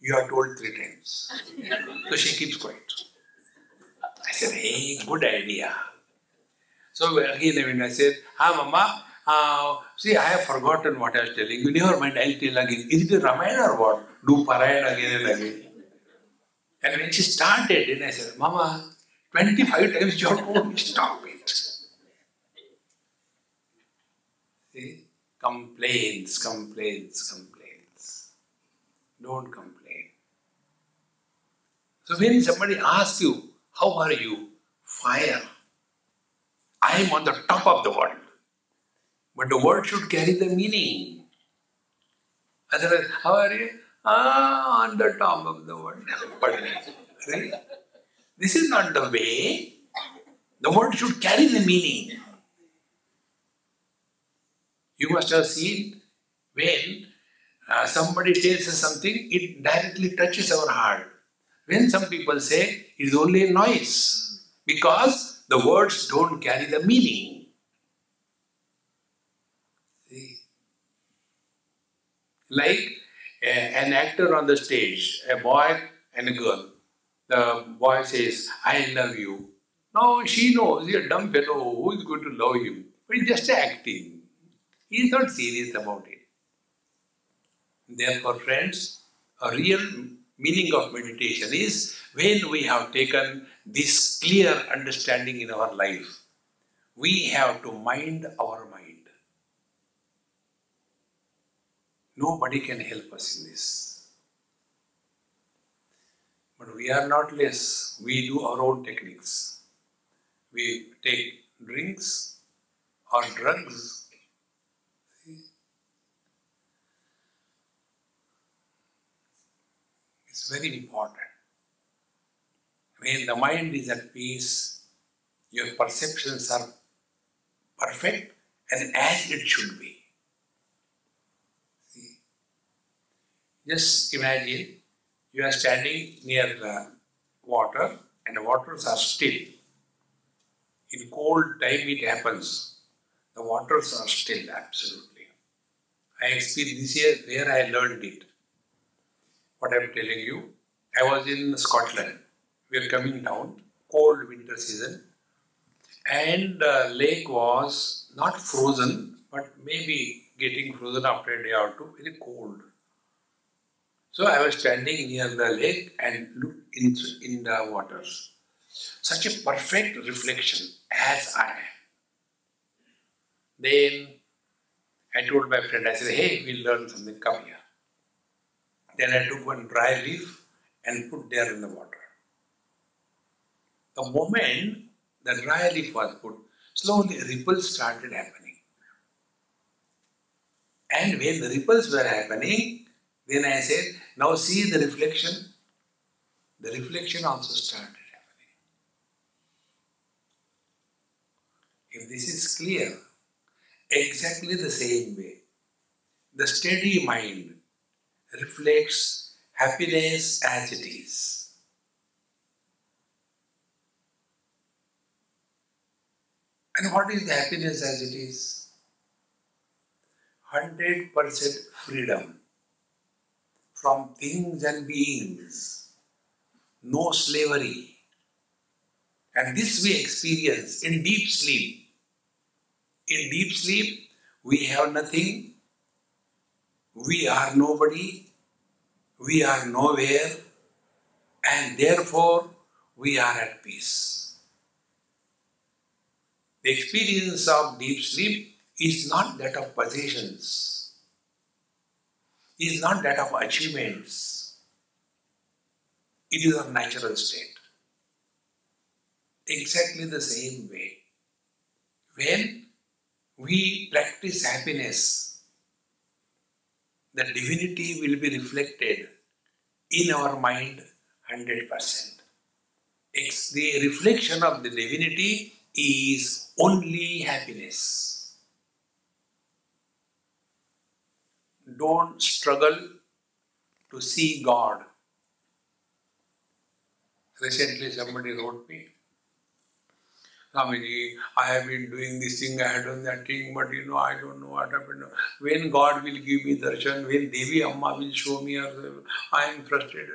you are told 3 times. So she keeps quiet. I said, hey, good idea. So again, when I said, Mama, see, I have forgotten what I was telling you. Never mind, I'll tell again. Is it a Ramayana or what? Do Parayan again and again. And when she started, then I said, Mama, 25 times you have told me, stop it. See? Complaints. Don't complain. So when somebody asks you, how are you? Fire. I am on the top of the world. But the word should carry the meaning. Otherwise, how are you? On the top of the world. Right? This is not the way. The word should carry the meaning. You must have seen when somebody tells us something, it directly touches our heart. When some people say it is only a noise, because the words don't carry the meaning. See? Like an actor on the stage, a boy and a girl. The boy says, I love you. Now she knows, you're a dumb fellow, who is going to love him? But he's just acting. He is not serious about it. Therefore, friends, a real meaning of meditation is when we have taken this clear understanding in our life, we have to mind our mind. Nobody can help us in this. But we are not less. We do our own techniques. We take drinks or drugs. It's very important. When the mind is at peace, your perceptions are perfect and as it should be. See? Just imagine you are standing near the water and the waters are still. In cold time it happens. The waters are still, absolutely. I experienced this year where I learned it. What I am telling you, I was in Scotland. We are coming down, cold winter season, and the lake was not frozen, but maybe getting frozen after a day or two, very cold. So I was standing near the lake and looked in the waters. Such a perfect reflection as I am. Then I told my friend, I said, hey, we'll learn something, come here. Then I took one dry leaf and put there in the water. The moment the dry leaf was put, slowly ripples started happening. And when the ripples were happening, then I said, now see the reflection. The reflection also started happening. If this is clear, exactly the same way, the steady mind reflects happiness as it is. And what is the happiness as it is? 100% freedom from things and beings, no slavery. And this we experience in deep sleep. In deep sleep, we have nothing, we are nobody, we are nowhere, and therefore we are at peace. The experience of deep sleep is not that of possessions, is not that of achievements. It is our natural state. Exactly the same way. When we practice happiness, the divinity will be reflected in our mind 100%. The reflection of the divinity is only happiness. Don't struggle to see God. Recently somebody wrote me, Swamiji, I have been doing this thing, I have done that thing, but I don't know what happened. When God will give me darshan, when Devi Amma will show me herself, I am frustrated.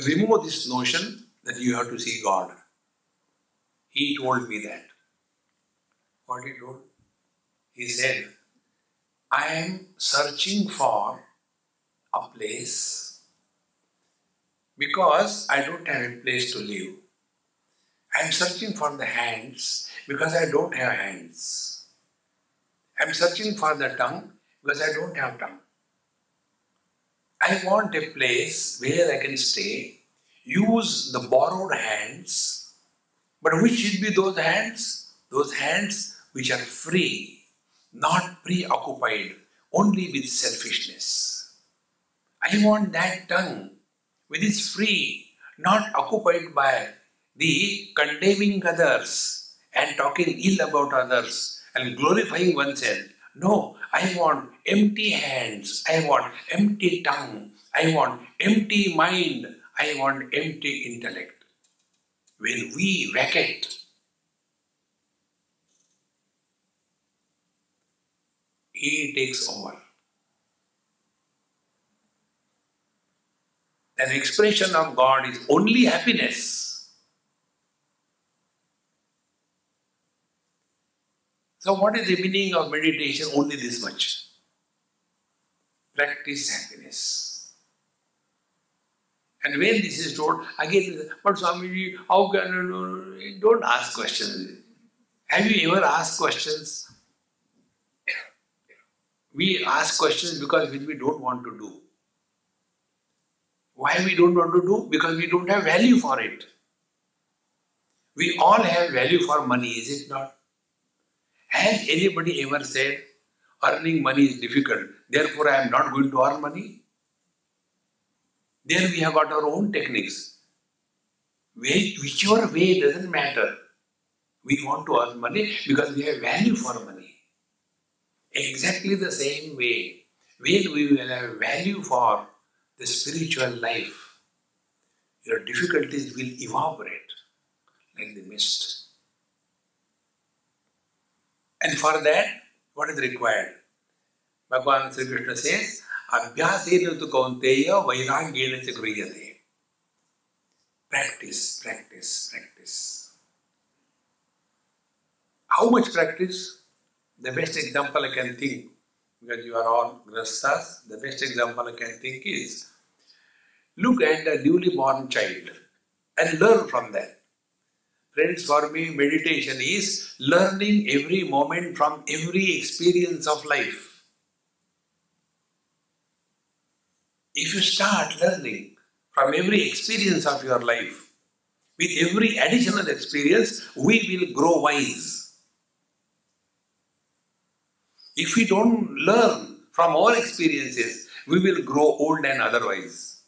Remove this notion that you have to see God. He told me that. What he told? He said, I am searching for a place because I don't have a place to live. I am searching for the hands because I don't have hands. I am searching for the tongue because I don't have tongue. I want a place where I can stay, use the borrowed hands, but which should be those hands? Those hands which are free, not preoccupied only with selfishness. I want that tongue which is free, not occupied by the condemning others and talking ill about others and glorifying oneself. No, I want empty hands, I want empty tongue, I want empty mind, I want empty intellect. When we vacate, he takes over. An expression of God is only happiness. So what is the meaning of meditation? Only this much. Practice happiness. And when this is told, again, but Swamiji, how can don't ask questions. Have you ever asked questions? We ask questions because we don't want to do. Why we don't want to do? Because we don't have value for it. We all have value for money, is it not? Has anybody ever said, earning money is difficult, therefore I am not going to earn money? Then we have got our own techniques. Whichever way doesn't matter. We want to earn money because we have value for money. Exactly the same way, when we will have value for the spiritual life, your difficulties will evaporate like the mist. And for that, what is required? Bhagavan Sri Krishna says, Abhyasena tu kaunteya vairagyena cha griyate. Practice, practice, practice. How much practice? The best example I can think, because you are all grastas, the best example I can think is, look at a newly born child and learn from that. Friends, for me, meditation is learning every moment from every experience of life. If you start learning from every experience of your life, with every additional experience, we will grow wise. If we don't learn from our experiences, we will grow old and otherwise.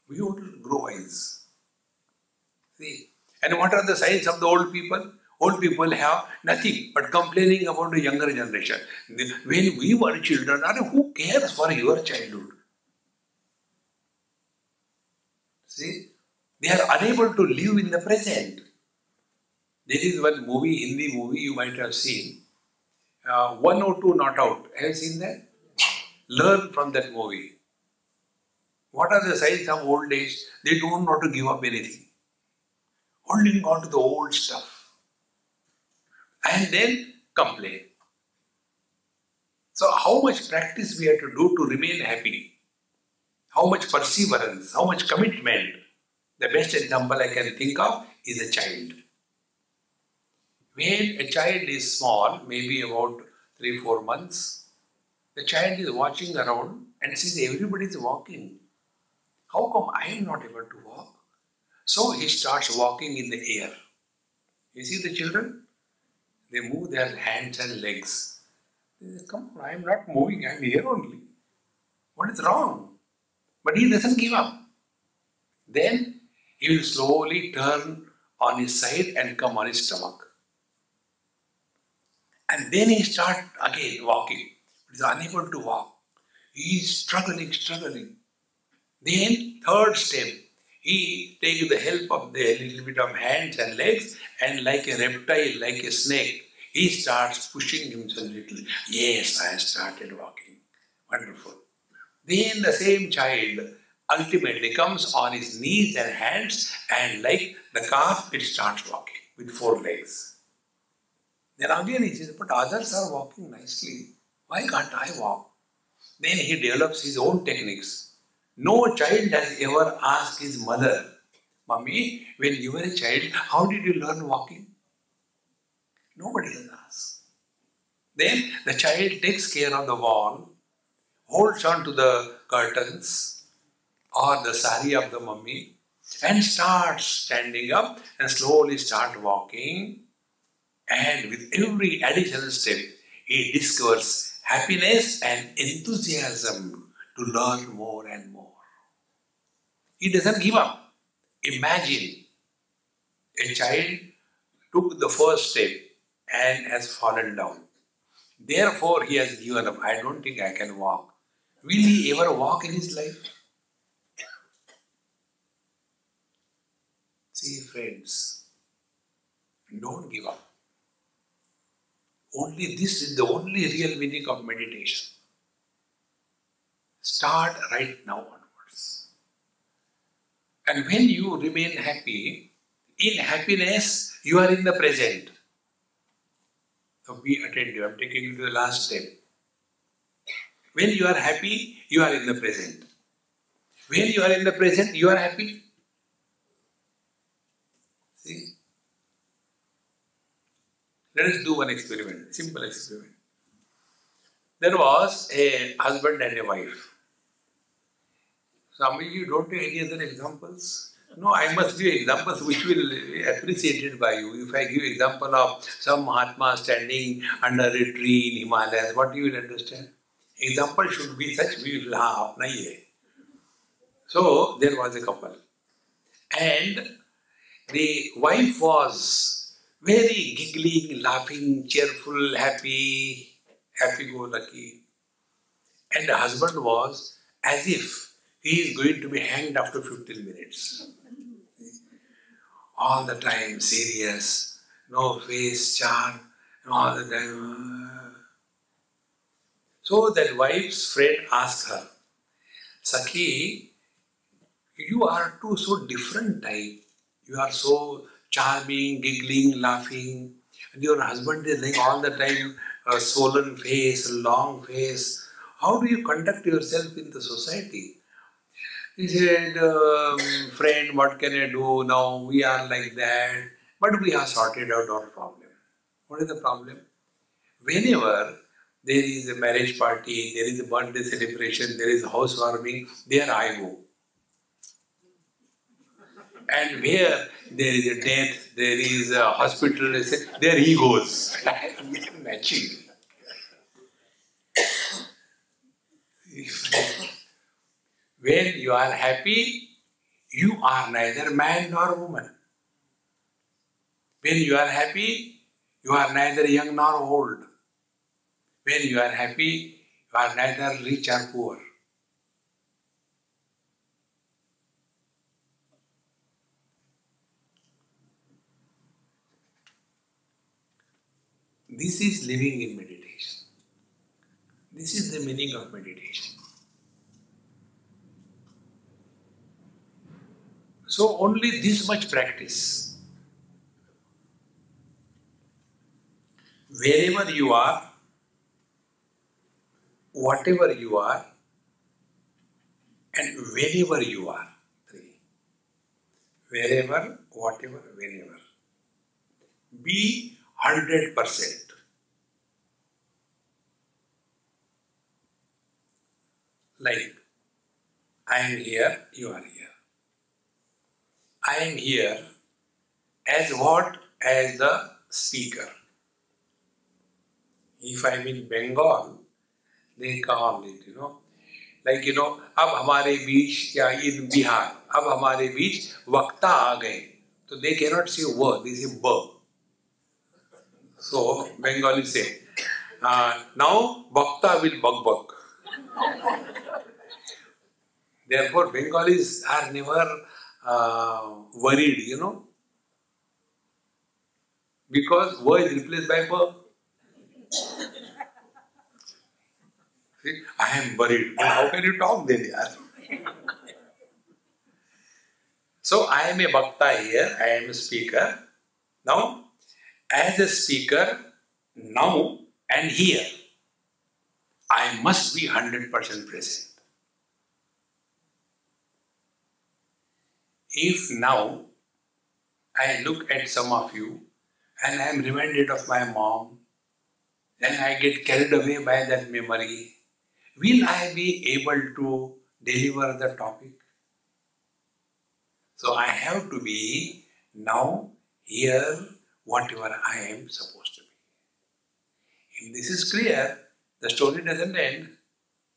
We will grow wise. See? And what are the signs of the old people? Old people have nothing but complaining about the younger generation. When we were children, who cares for your childhood? See? They are unable to live in the present. There is one movie, Hindi movie you might have seen. 102 Not Out. Have you seen that? Learn from that movie. What are the signs of old age? They don't want to give up anything. Holding on to the old stuff. And then complain. So how much practice we have to do to remain happy? How much perseverance? How much commitment? The best example I can think of is a child. When a child is small, maybe about 3-4 months, the child is watching around and sees everybody is walking. How come I am not able to walk? So he starts walking in the air. You see the children? They move their hands and legs. They say, come on, I am not moving, I am here only. What is wrong? But he doesn't give up. Then he will slowly turn on his side and come on his stomach. And then he starts again walking. He is unable to walk. He is struggling. Then third step, he takes the help of the little bit of hands and legs, and like a reptile, like a snake, he starts pushing himself a little. Yes, I have started walking. Wonderful. Then the same child ultimately comes on his knees and hands, and like the calf, it starts walking with 4 legs. Then again he says, but others are walking nicely. Why can't I walk? Then he develops his own techniques. No child has ever asked his mother, Mommy, when you were a child, how did you learn walking? Nobody has asked. Then the child takes care of the wall, holds on to the curtains or the sari of the mummy, and starts standing up and slowly start walking. And with every additional step, he discovers happiness and enthusiasm to learn more and more. He doesn't give up. Imagine a child took the first step and has fallen down. Therefore, he has given up. I don't think I can walk. Will he ever walk in his life? See, friends, don't give up. Only this is the only real meaning of meditation. Start right now onwards. And when you remain happy, in happiness, you are in the present. So be attentive. I am taking you to the last step. When you are happy, you are in the present. When you are in the present, you are happy. See? Let us do one experiment, simple experiment. There was a husband and a wife. Some of you don't have any other examples? No, I must give examples which will be appreciated by you. If I give example of some Mahatma standing under a tree in Himalayas, what you will understand? Example should be such, we will have, nahi hai. So, there was a couple. And the wife was very giggling, laughing, cheerful, happy-go-lucky. And the husband was as if he is going to be hanged after 15 minutes. All the time serious, no face charm, all the time. So that wife's friend asked her, Sakhi, you are two so different type. You are so charming, giggling, laughing. And your husband is like all the time a swollen face, a long face. How do you conduct yourself in the society? He said, friend, what can I do now? We are like that. But we have sorted out our problem. What is the problem? Whenever there is a marriage party, there is a birthday celebration, there is housewarming, there I go. And where there is a death, there is a hospital, there he goes. Matching. When you are happy, you are neither man nor woman. When you are happy, you are neither young nor old. When you are happy, you are neither rich or poor. This is living in meditation. This is the meaning of meditation. So only this much practice. Wherever you are, whatever you are, and wherever you are. Three. Wherever, whatever, whenever. Be 100%. Like, I am here, you are here. I am here as what? As the speaker. If I am in Bengal, they call it, like, अब हमारे बीच या in Bihar, अब हमारे बीच वक्ता आ गए. So they cannot say w, they say b. So Bengali say, now Bhakta will bug. Therefore, Bengalis are never worried, because w is replaced by b. See, I am worried. Well, how can you talk then, yaar? So I am a bhakta here, I am a speaker. Now, as a speaker, now and here, I must be 100% present. If now I look at some of you and I am reminded of my mom, and I get carried away by that memory, will I be able to deliver the topic? So I have to be now, here, whatever I am supposed to be. If this is clear, the story doesn't end.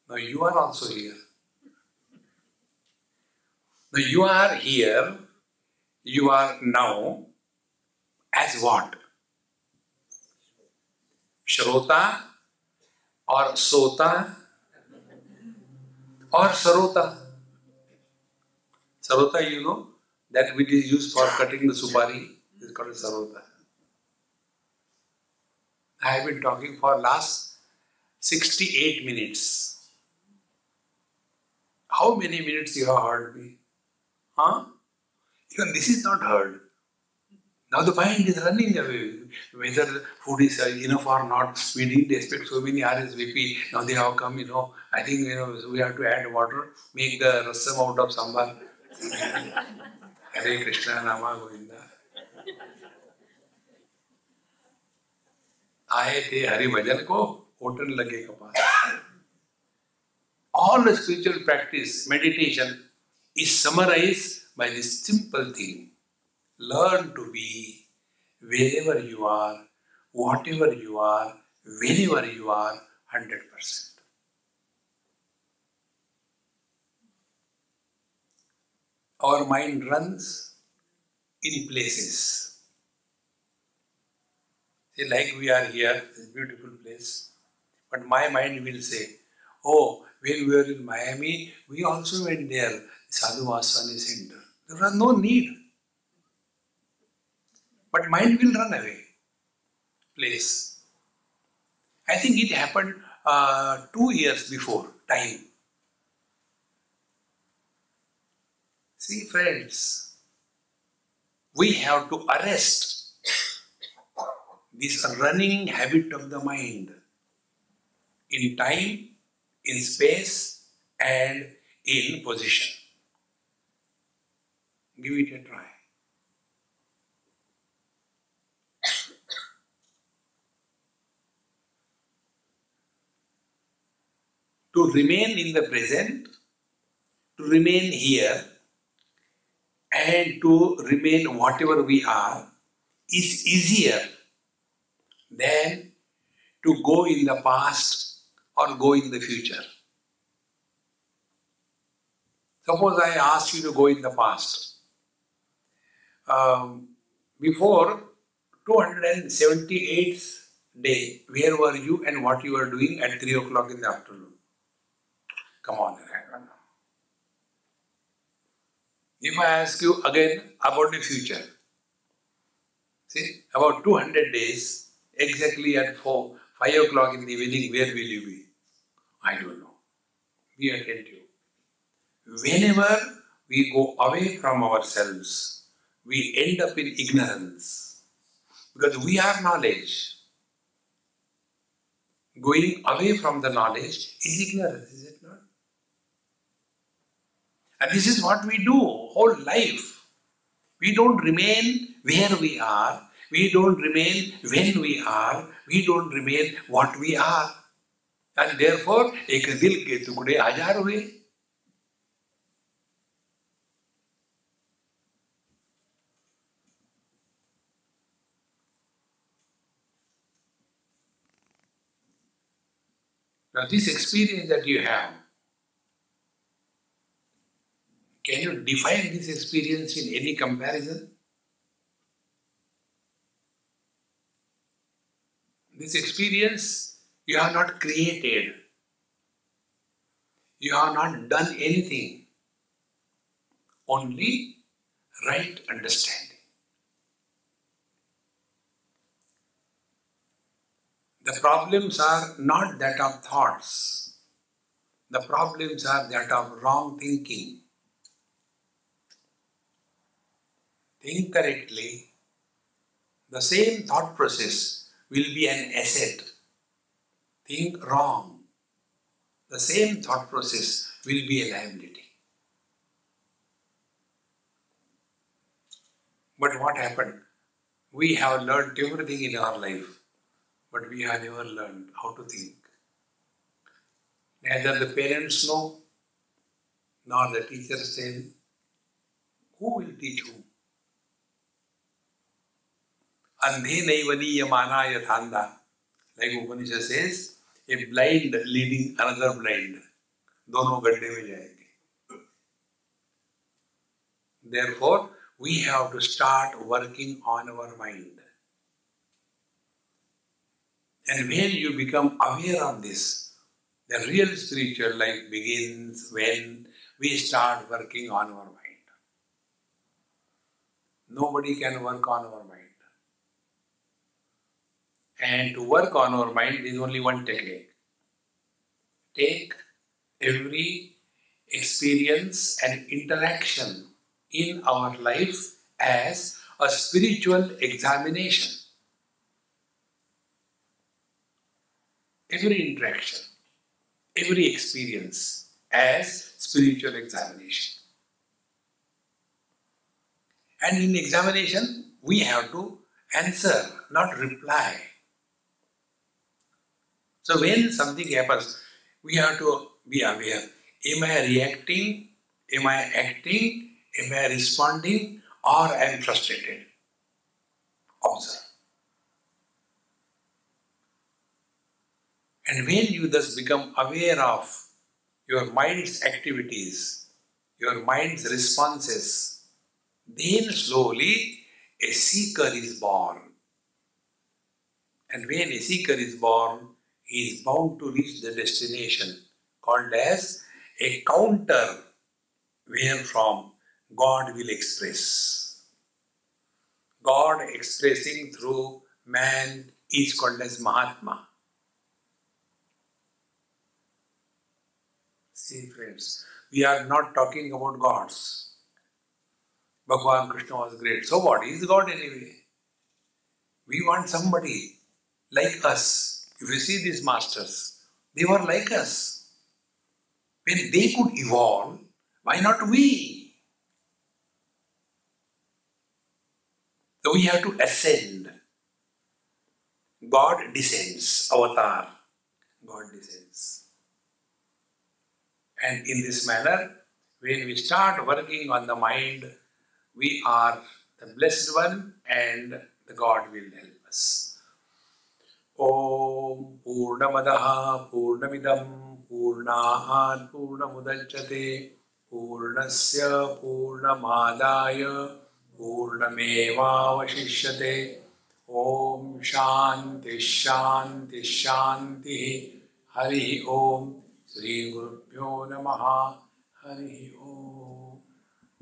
Now you are also here. Now you are here, you are now as what? Shrota or Sota or Sarota. Sarota, that which is used for cutting the supari is called Sarota. I have been talking for last 68 minutes. How many minutes you have heard me? Huh? Even this is not heard. Now the mind is running away. Whether food is enough or not, we didn't expect so many RSVP. Now they have come, I think, we have to add water, make the rasam out of sambar. Hare Krishna Nama Govinda. आए थे हरि भजन को hotel लगे कपास. All the spiritual practice, meditation is summarized by this simple thing. Learn to be wherever you are, whatever you are, whenever you are, 100%. Our mind runs in places. See, like we are here, this beautiful place, but my mind will say, oh, when we were in Miami, we also went there, Sadhu Vaswani Center. There was no need. But mind will run away. Place. I think it happened 2 years before time. See, friends, we have to arrest this running habit of the mind in time, in space, and in position. Give it a try. To remain in the present, to remain here, and to remain whatever we are is easier than to go in the past or go in the future. Suppose I ask you to go in the past. Before 278th day, where were you and what you were doing at 3 o'clock in the afternoon? Come on. If I ask you again about the future, see, about 200 days, exactly at 5 o'clock in the evening, where will you be? I don't know. Be attentive. Whenever we go away from ourselves, we end up in ignorance. Because we are knowledge. Going away from the knowledge is ignorance, is it not? And this is what we do whole life. We don't remain where we are. We don't remain when we are. We don't remain what we are. And therefore, ek dil ke tukde हजार हुए. Now this experience that you have, can you define this experience in any comparison? This experience you have not created. You have not done anything. Only right understanding. The problems are not that of thoughts. The problems are that of wrong thinking. Think correctly. The same thought process will be an asset. Think wrong. The same thought process will be a liability. But what happened? We have learned everything in our life, but we have never learned how to think. Neither the parents know, nor the teachers tell. Who will teach whom? Andhe naivani yamana yathanda. Like Upanishad says, a blind leading another blind. Dono gadde mein jayenge. Therefore, we have to start working on our mind. And when you become aware of this, the real spiritual life begins when we start working on our mind. Nobody can work on our mind. And to work on our mind is only one technique. Take every experience and interaction in our life as a spiritual examination. Every interaction, every experience as spiritual examination. And in examination, we have to answer, not reply. So when something happens, we have to be aware. Am I reacting? Am I acting? Am I responding? Or I am frustrated? Observe. And when you thus become aware of your mind's activities, your mind's responses, then slowly a seeker is born. And when a seeker is born, he is bound to reach the destination called as a counter wherefrom God will express. God expressing through man is called as Mahatma. See friends, we are not talking about gods. Bhagavan Krishna was great. So what? He is God anyway. We want somebody like us. If you see these masters, they were like us. When they could evolve, why not we? So we have to ascend. God descends, avatar. God descends. And in this manner, when we start working on the mind, we are the blessed one and the God will help us. Om Purnamadaha Purnamidam Purnahat Purnamudachyate Purnasya Purnamadaya Purnamevavashishyate. Om Shanti Shanti Shanti. Hari Om. Shri Gurubhyo Namaha. Hari Om.